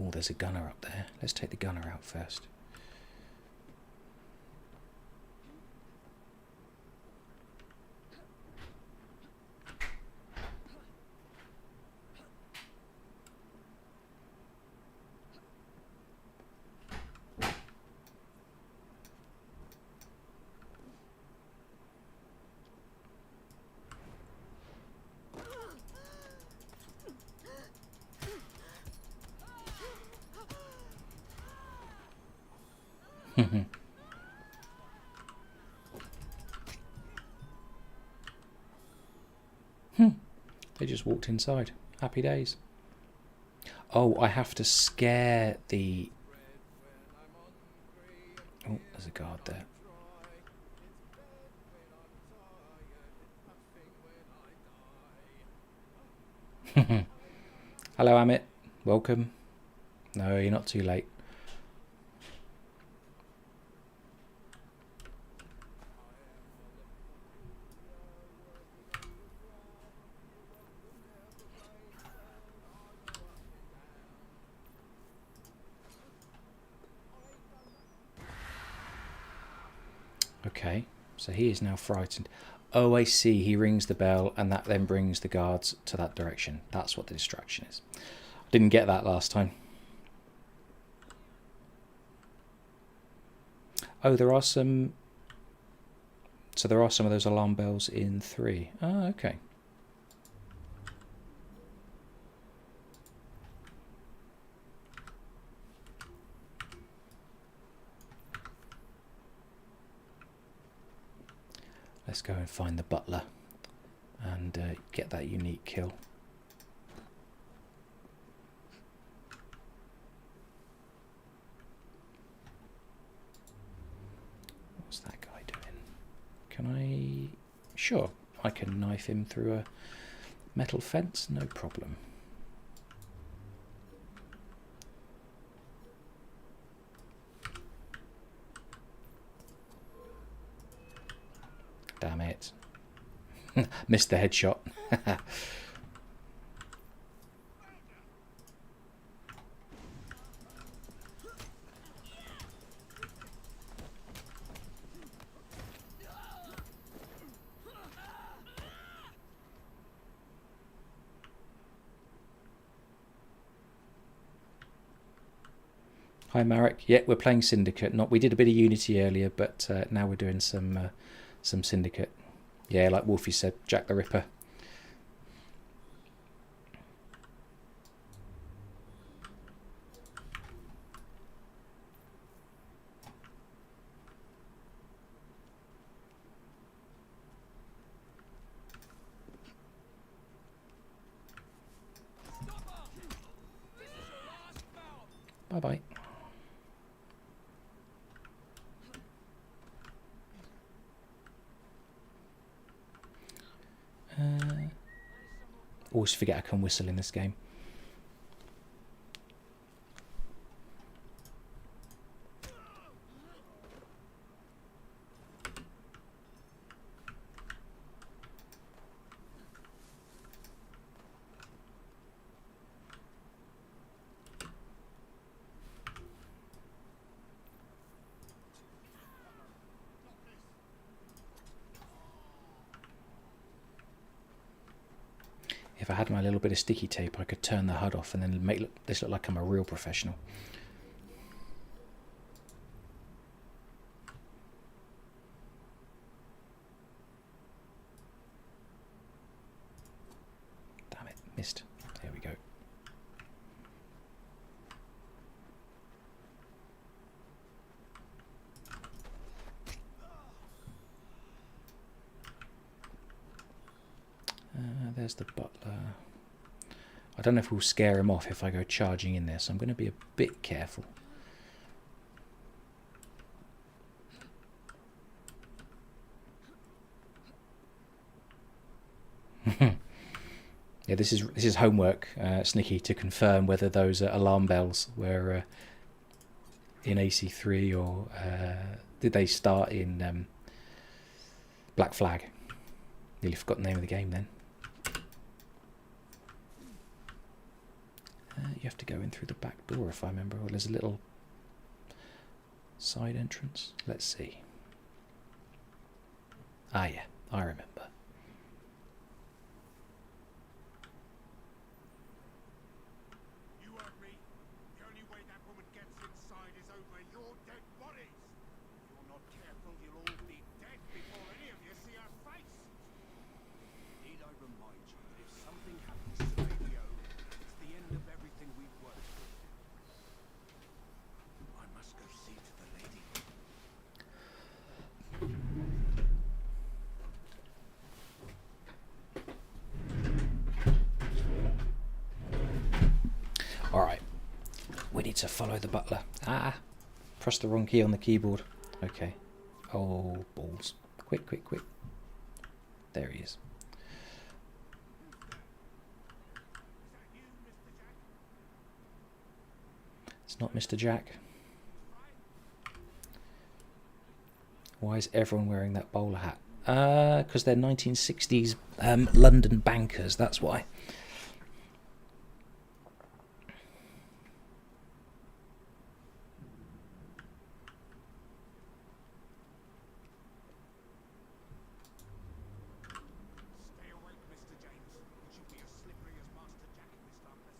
Oh, there's a gunner up there. Let's take the gunner out first. They just walked inside. Happy days. Oh, I have to scare the... Oh, there's a guard there. Hello, Amit. Welcome. No, you're not too late. Okay, so he is now frightened. Oh, I see. He rings the bell and that then brings the guards to that direction. That's what the distraction is. I didn't get that last time. Oh, there are some... So there are some of those alarm bells in 3. Oh, okay. Let's go and find the butler and get that unique kill. What's that guy doing? Can I... Sure, I can knife him through a metal fence, no problem. Damn it. Missed the headshot. Hi Marek. Yeah, we're playing Syndicate. Not we did a bit of Unity earlier, but now we're doing some Syndicate. Yeah, like Wolfie said, Jack the Ripper. Bye bye. Always forget I can whistle in this game. If I had my little bit of sticky tape, I could turn the HUD off and then make this look like I'm a real professional. Damn it, missed. There we go. There's the butler. I don't know if we'll scare him off if I go charging in there, so I'm going to be a bit careful. Yeah, this is homework, Snicky, to confirm whether those alarm bells were in AC3 or did they start in Black Flag. Nearly forgot the name of the game then. You have to go in through the back door if I remember, or there's a little side entrance. Let's see. Ah yeah, I remember. You heard me. The only way that woman gets inside is over your dead bodies. If you're not careful, you'll all be dead before any of you see her face. Need I remind you that if something happens to Radio, it's the end of everything we've worked for. I must go see to the lady. Alright, we need to follow the butler. Ah, press the wrong key on the keyboard. Okay. Oh, balls. Quick, quick, quick. There he is. It's not Mr. Jack. Why is everyone wearing that bowler hat? Because they're 1960s London bankers, that's why. Stay awake, Mr. James. It should be as slippery as Master Jack in this darkness.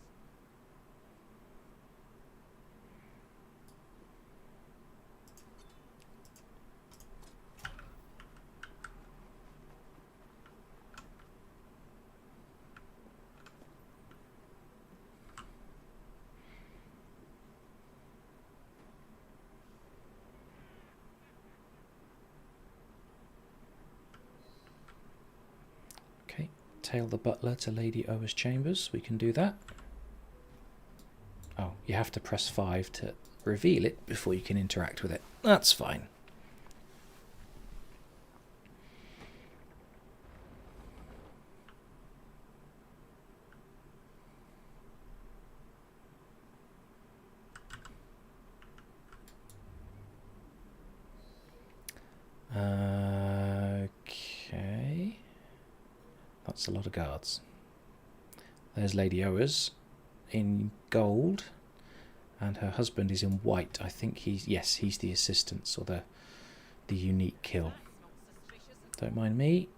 Okay, tail the butler to Lady Oa's chambers. We can do that. Oh, you have to press 5 to reveal it before you can interact with it. That's fine. Okay. It's a lot of guards. There's Lady Oers in gold, and her husband is in white. I think he's the assistant, or the unique kill. Don't mind me.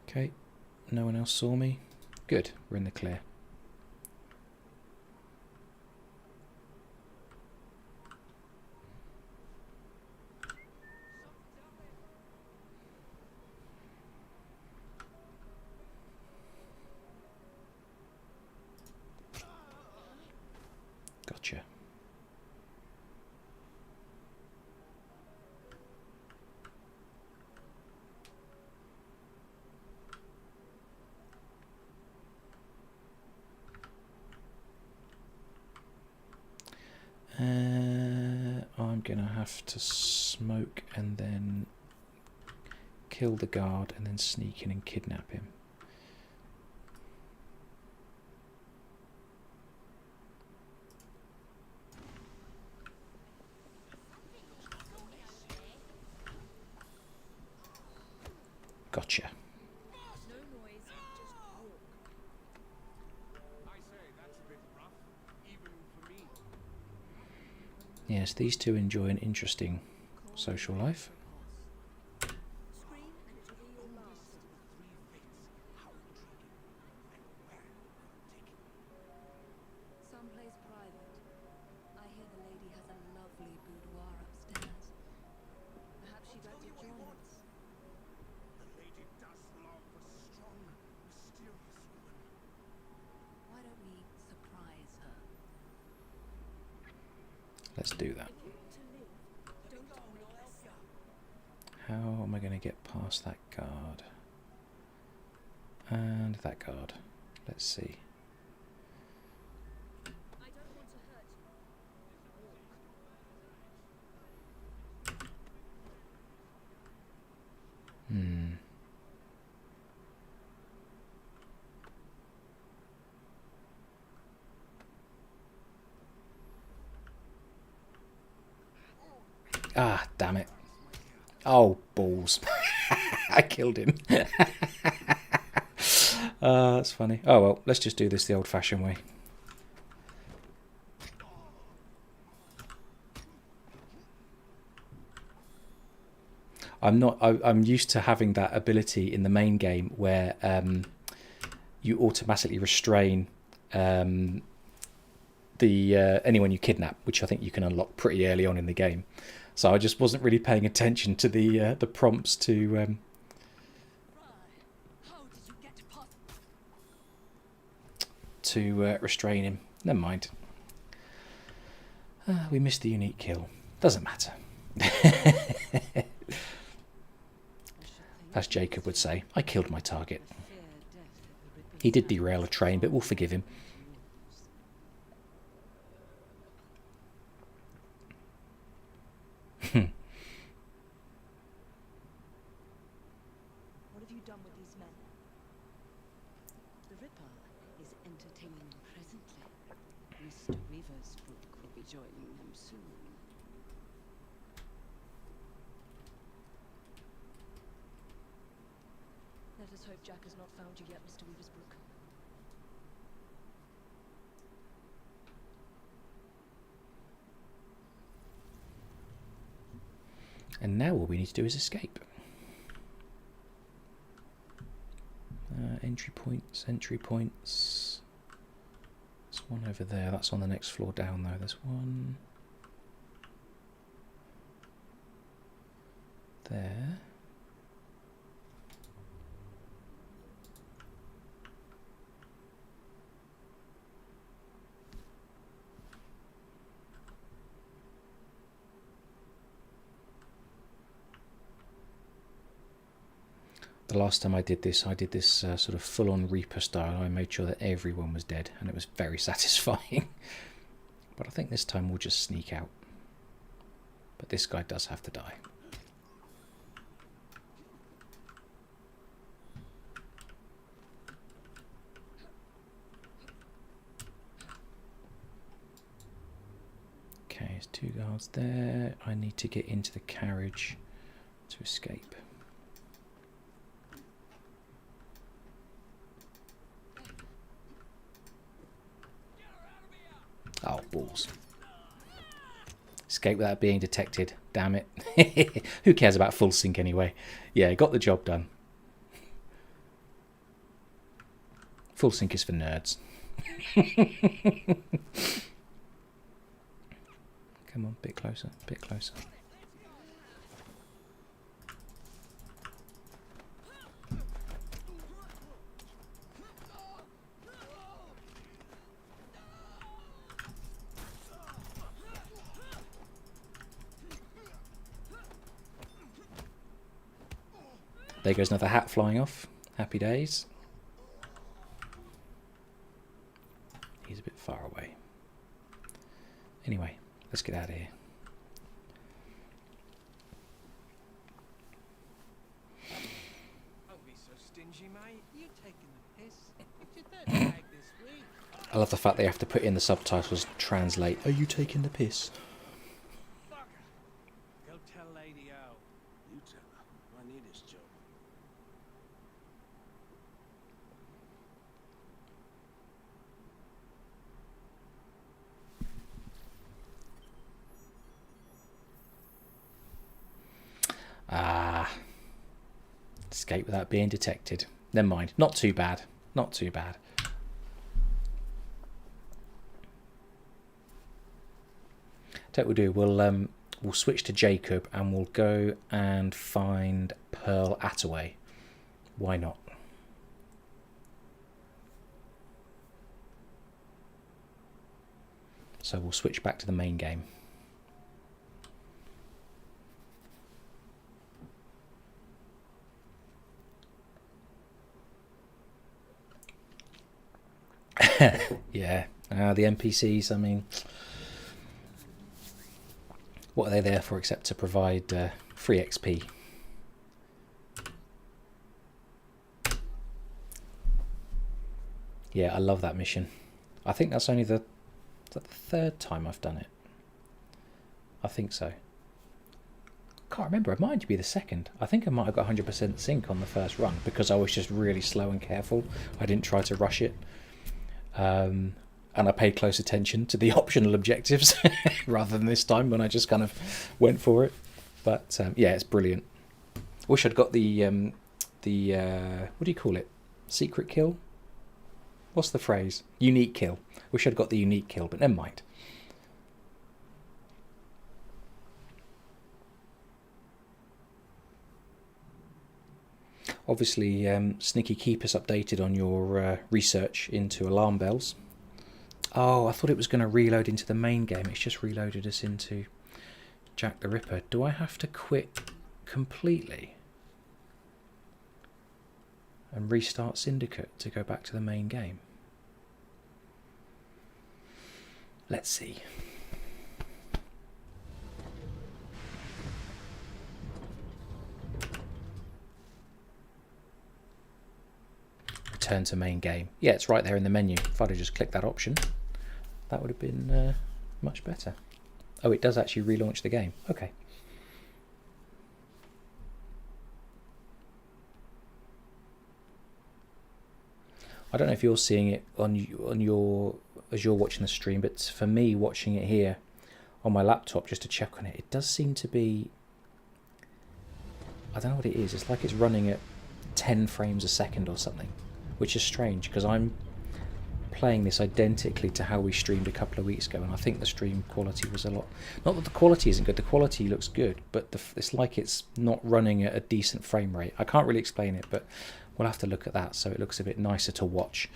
Okay, no one else saw me. Good, we're in the clear. Gotcha. I'm gonna have to smoke and then kill the guard and then sneak in and kidnap him. Gotcha. I say, that's a bit rough, even for me. Yes, these two enjoy an interesting social life. Someplace private. I hear the lady has a lovely boudoir upstairs. Perhaps she'd like to join us. The lady does love a strong, mysterious woman. Why don't we surprise her? Let's do that. How am I going to get past that guard? And that guard. Let's see. Ah, damn it. Oh, balls. I killed him. That's funny. Oh, well, let's just do this the old-fashioned way. I'm used to having that ability in the main game where you automatically restrain anyone you kidnap, which I think you can unlock pretty early on in the game. So I just wasn't really paying attention to the prompts to restrain him. Never mind. We missed the unique kill. Doesn't matter. As Jacob would say, I killed my target. He did derail a train, but we'll forgive him. What have you done with these men? The Ripper is entertaining them presently. Mr. Weaversbrook will be joining them soon. Let us hope Jack has not found you yet, Mr. Weaversbrook. And now all we need to do is escape. Entry points, entry points. There's one over there. That's on the next floor down, though. There's one there. The last time I did this sort of full-on Reaper style. I made sure that everyone was dead, and it was very satisfying. But I think this time we'll just sneak out. But this guy does have to die. Okay, there's 2 guards there. I need to get into the carriage to escape. Oh, balls. Escape without being detected. Damn it. Who cares about full sync anyway? Yeah, got the job done. Full sync is for nerds. Come on, bit closer, bit closer. There goes another hat flying off. Happy days. He's a bit far away. Anyway, let's get out of here. Don't be so stingy, mate. You taking the piss? It's your third bag this week. I love the fact they have to put in the subtitles translate. Are you taking the piss? Fucker. Go tell Lady O. You tell her. I need this job. Ah. Escape without being detected. Never mind. Not too bad. Not too bad. What we'll do, we'll switch to Jacob and we'll go and find Pearl Attaway. Why not? So we'll switch back to the main game. Yeah, the NPCs, I mean, what are they there for except to provide free XP? Yeah, I love that mission. I think that's only the 3rd time I've done it. I think so. Can't remember, it might be the 2nd. I think I might have got 100% sync on the first run because I was just really slow and careful. I didn't try to rush it. And I paid close attention to the optional objectives rather than this time when I just kind of went for it. But yeah, it's brilliant. Wish I'd got the what do you call it? Secret kill? What's the phrase? Unique kill. Wish I'd got the unique kill, but never mind. Obviously, Sneaky, keep us updated on your research into alarm bells. Oh, I thought it was going to reload into the main game. It's just reloaded us into Jack the Ripper. Do I have to quit completely and restart Syndicate to go back to the main game? Let's see. Return to main game. Yeah, it's right there in the menu. If I'd have just clicked that option, that would have been much better. Oh, it does actually relaunch the game. Okay. I don't know if you're seeing it on your as you're watching the stream, but for me watching it here on my laptop just to check on it, it does seem to be, I don't know what it is. It's like it's running at 10 frames a second or something, which is strange because I'm playing this identically to how we streamed a couple of weeks ago, and I think the stream quality was a lot, not that the quality isn't good, the quality looks good, but it's like it's not running at a decent frame rate. I can't really explain it, but we'll have to look at that so it looks a bit nicer to watch.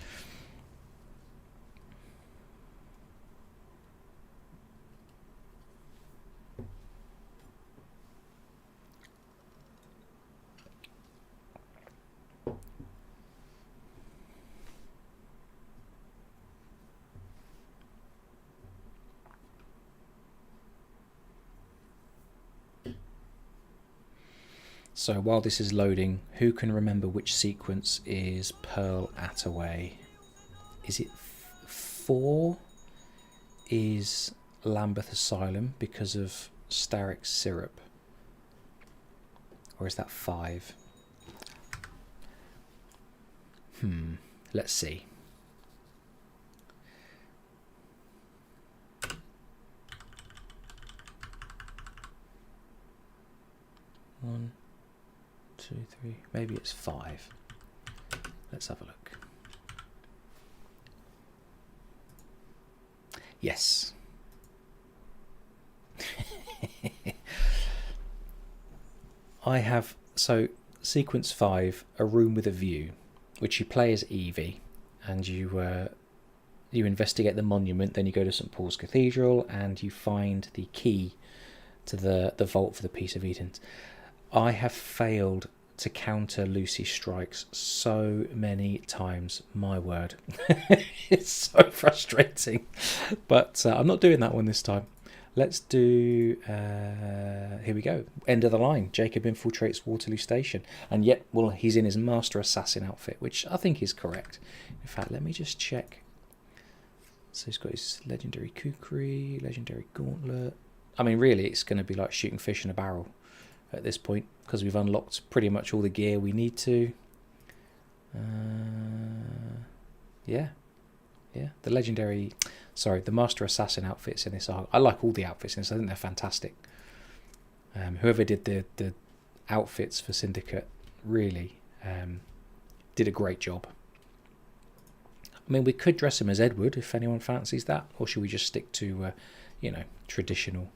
So while this is loading, who can remember which sequence is Pearl Attaway? Is it 4 is Lambeth Asylum because of Starrick Syrup? Or is that 5? Let's see. One, 2, 3. Maybe it's 5. Let's have a look. Yes. I have, so sequence 5, A Room with a View, which you play as Evie, and you investigate the monument, then you go to St Paul's Cathedral and you find the key to the vault for the Piece of Eden. I have failed to counter Lucy's strikes so many times, my word. It's so frustrating. But I'm not doing that one this time. Let's do, here we go, end of the line. Jacob infiltrates Waterloo Station. And yet, well, he's in his Master Assassin outfit, which I think is correct. In fact, let me just check. So he's got his legendary kukri, legendary gauntlet. I mean, really, it's going to be like shooting fish in a barrel at this point, because we've unlocked pretty much all the gear we need to. Yeah, the legendary, sorry, the Master Assassin outfits in this are, I like all the outfits in this, I think they're fantastic. Whoever did the outfits for Syndicate really did a great job. I mean, we could dress him as Edward if anyone fancies that, or should we just stick to, traditional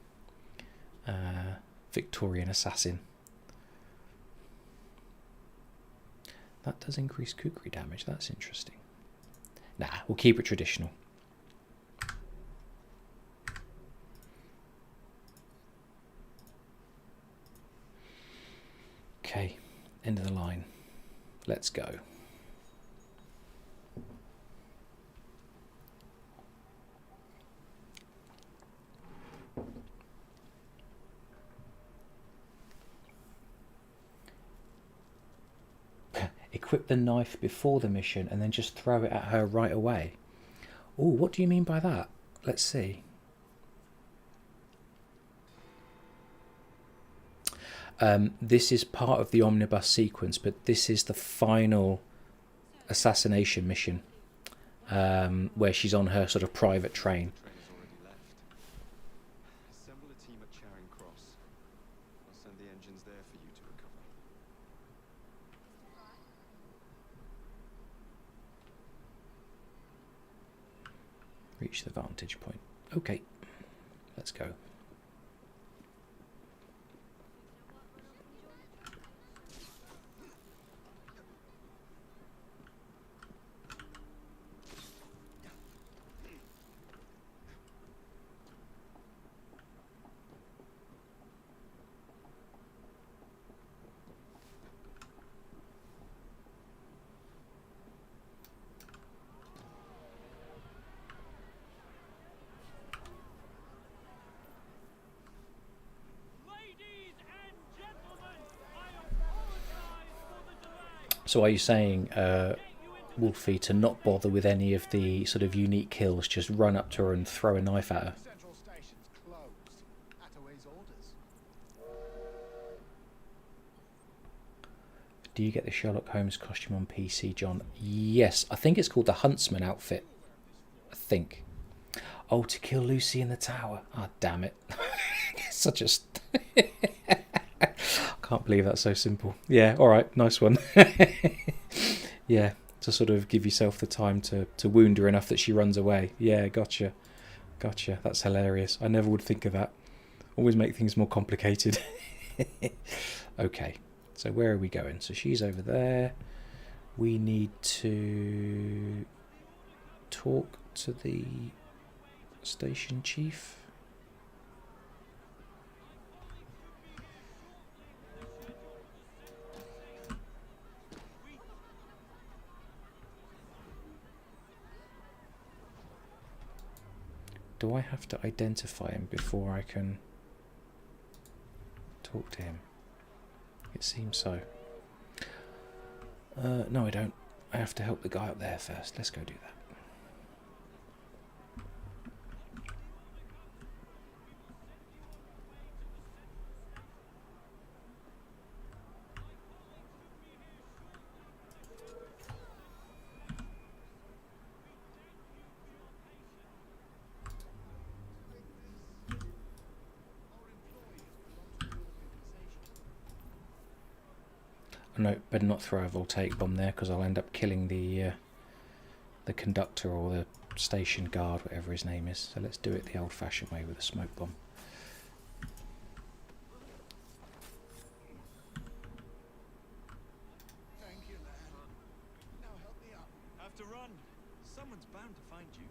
Victorian assassin? That does increase kukri damage, that's interesting. Nah, we'll keep it traditional. Okay, end of the line. Let's go. Equip the knife before the mission and then just throw it at her right away. Oh, what do you mean by that? Let's see. This is part of the omnibus sequence, but this is the final assassination mission, where she's on her sort of private train. Train has already left. Assemble a team at Charing Cross. I'll send the engines there for you to recover. Reach the vantage point. Okay, let's go. Ladies and gentlemen, I apologize for the delay. So are you saying, Wolfie, to not bother with any of the sort of unique kills, just run up to her and throw a knife at her? Central station's closed. Attaway's orders. Do you get the Sherlock Holmes costume on PC, John? Yes, I think it's called the Huntsman outfit. I think. Oh, to kill Lucy in the tower. Ah, damn it. Such a... Can't believe that's so simple. Yeah, alright, nice one. Yeah, to sort of give yourself the time to wound her enough that she runs away. Yeah, gotcha. Gotcha, that's hilarious. I never would think of that. Always make things more complicated. Okay, so where are we going? So she's over there. We need to talk to the station chief. Do I have to identify him before I can talk to him? It seems so. No, I don't. I have to help the guy up there first. Let's go do that. No, better not throw a voltaic bomb there because I'll end up killing the conductor or the station guard, whatever his name is. So let's do it the old-fashioned way with a smoke bomb. Thank you, lad. Now help me up. Have to run. Someone's bound to find you.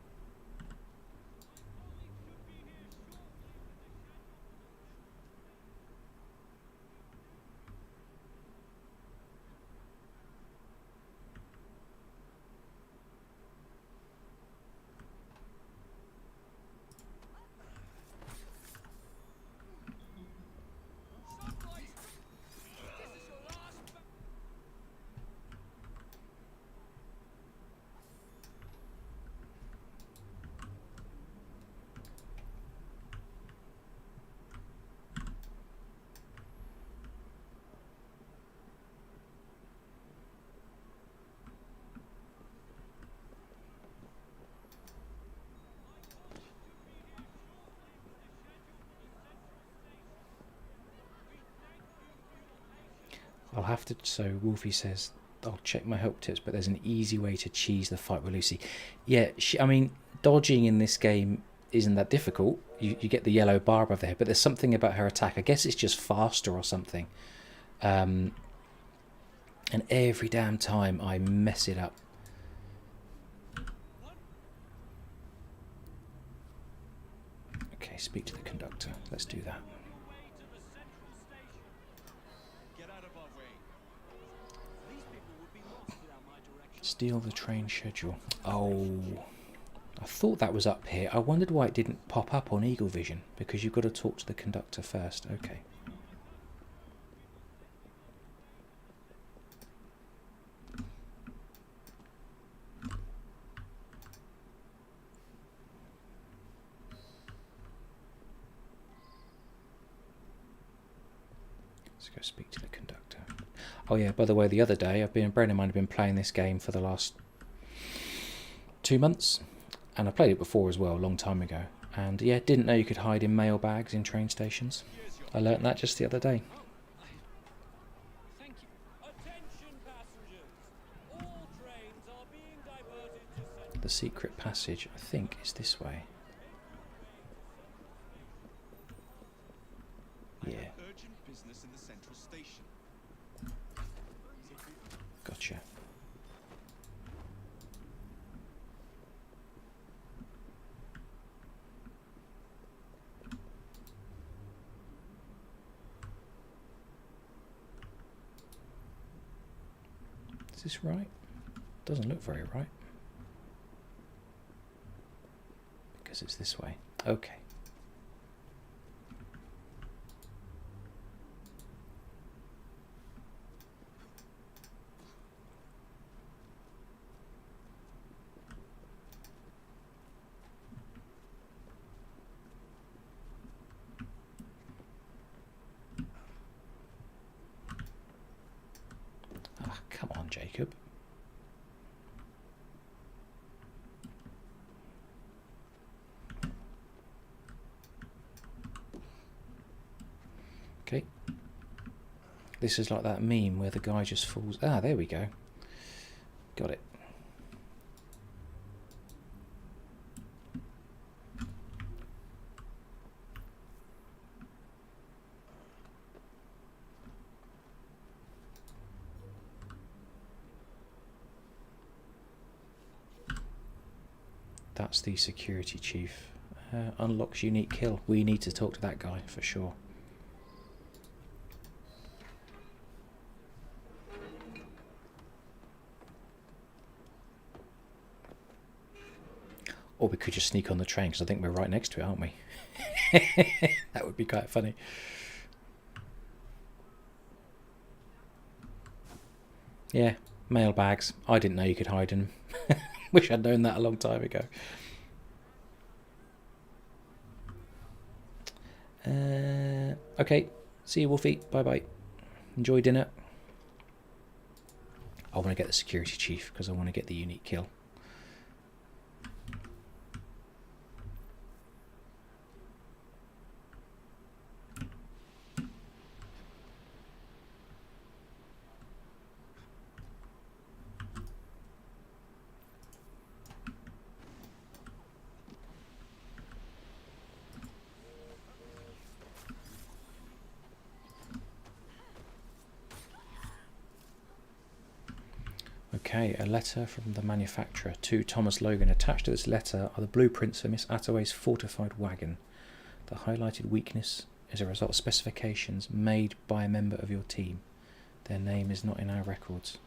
I'll have to, so Wolfie says, I'll check my help tips, but there's an easy way to cheese the fight with Lucy. Yeah, I mean, dodging in this game isn't that difficult. You get the yellow bar above there, but there's something about her attack. I guess it's just faster or something. And every damn time I mess it up. Okay, speak to the conductor. Let's do that. Get out of our way. Steal the train schedule. Oh, I thought that was up here. I wondered why it didn't pop up on Eagle Vision, because you've got to talk to the conductor first. Okay. Let's go speak to the conductor. Oh yeah, by the way, the other day, bearing in mind I've been playing this game for the last 2 months, and I played it before as well, a long time ago. And yeah, didn't know you could hide in mail bags in train stations. I learnt that just the other day. Thank you. Attention passengers. All trains are being diverted to The secret passage, I think, is this way. Yeah, Urgent business in the central station. gotcha. Is this right? Doesn't look very right. Because it's this way. Okay. Ah, come on, Jacob. Okay. This is like that meme where the guy just falls. Ah, there we go. Got it. That's the security chief. Unlocks unique kill. We need to talk to that guy for sure. Or we could just sneak on the train, because I think we're right next to it, aren't we? That would be quite funny. Yeah, mailbags. I didn't know you could hide in them. Wish I'd known that a long time ago. Okay, see you, Wolfie. Bye-bye. Enjoy dinner. I want to get the security chief because I want to get the unique kill. Okay, a letter from the manufacturer to Thomas Logan. Attached to this letter are the blueprints for Miss Attaway's fortified wagon. The highlighted weakness is a result of specifications made by a member of your team. Their name is not in our records.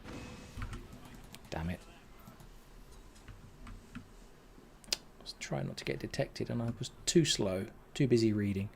Damn it. I was trying not to get detected and I was too slow, too busy reading.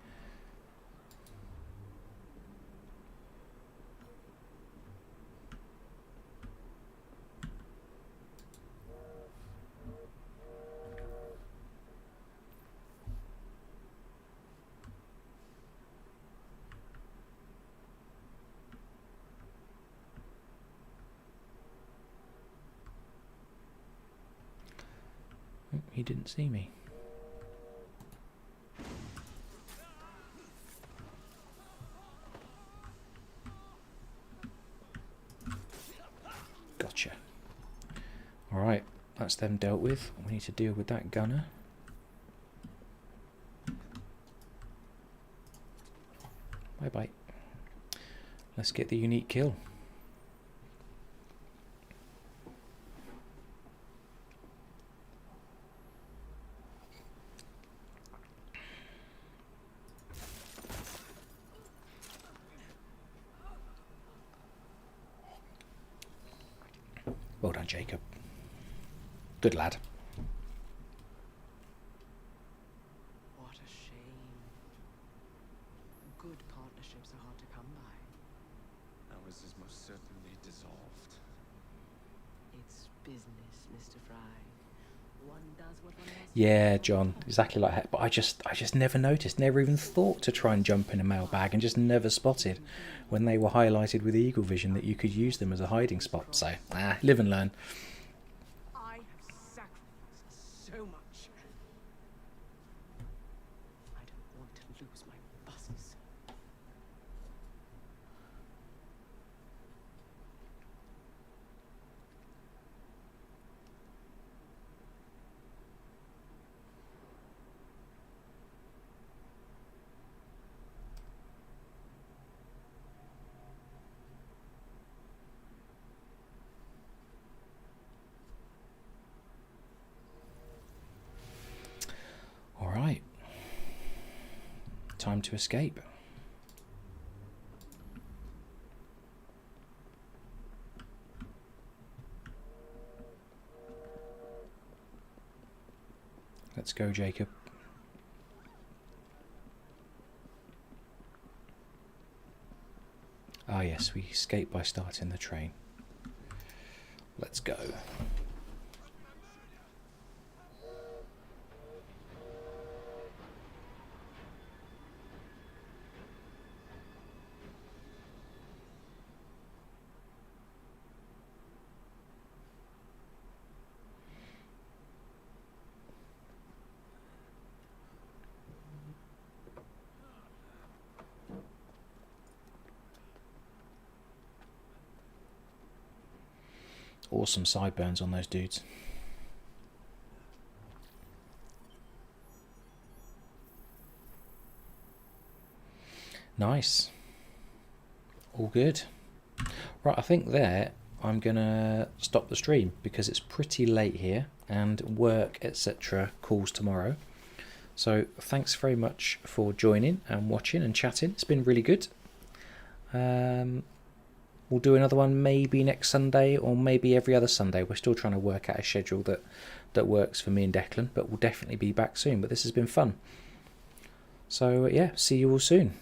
He didn't see me. Gotcha. Alright, that's them dealt with. We need to deal with that gunner. Bye-bye. Let's get the unique kill. Well done, Jacob. Good lad. What a shame. Good partnerships are hard to come by. Ours is most certainly dissolved. It's business, Mr. Fry. One does what one has to Yeah, do. John, exactly like that. But I just never noticed, never even thought to try and jump in a mailbag, and just never spotted when they were highlighted with Eagle Vision that you could use them as a hiding spot. So, live and learn. I have sacrificed so much. I don't want to lose my buses. All right. Time to escape. Let's go, Jacob. Ah, yes, we escape by starting the train. Let's go. Awesome sideburns on those dudes. Nice. All good. Right, I think there I'm gonna stop the stream because it's pretty late here and work etc. calls tomorrow. So thanks very much for joining and watching and chatting. It's been really good. We'll do another one maybe next Sunday or maybe every other Sunday. We're still trying to work out a schedule that works for me and Declan, but we'll definitely be back soon. But this has been fun. So yeah, see you all soon.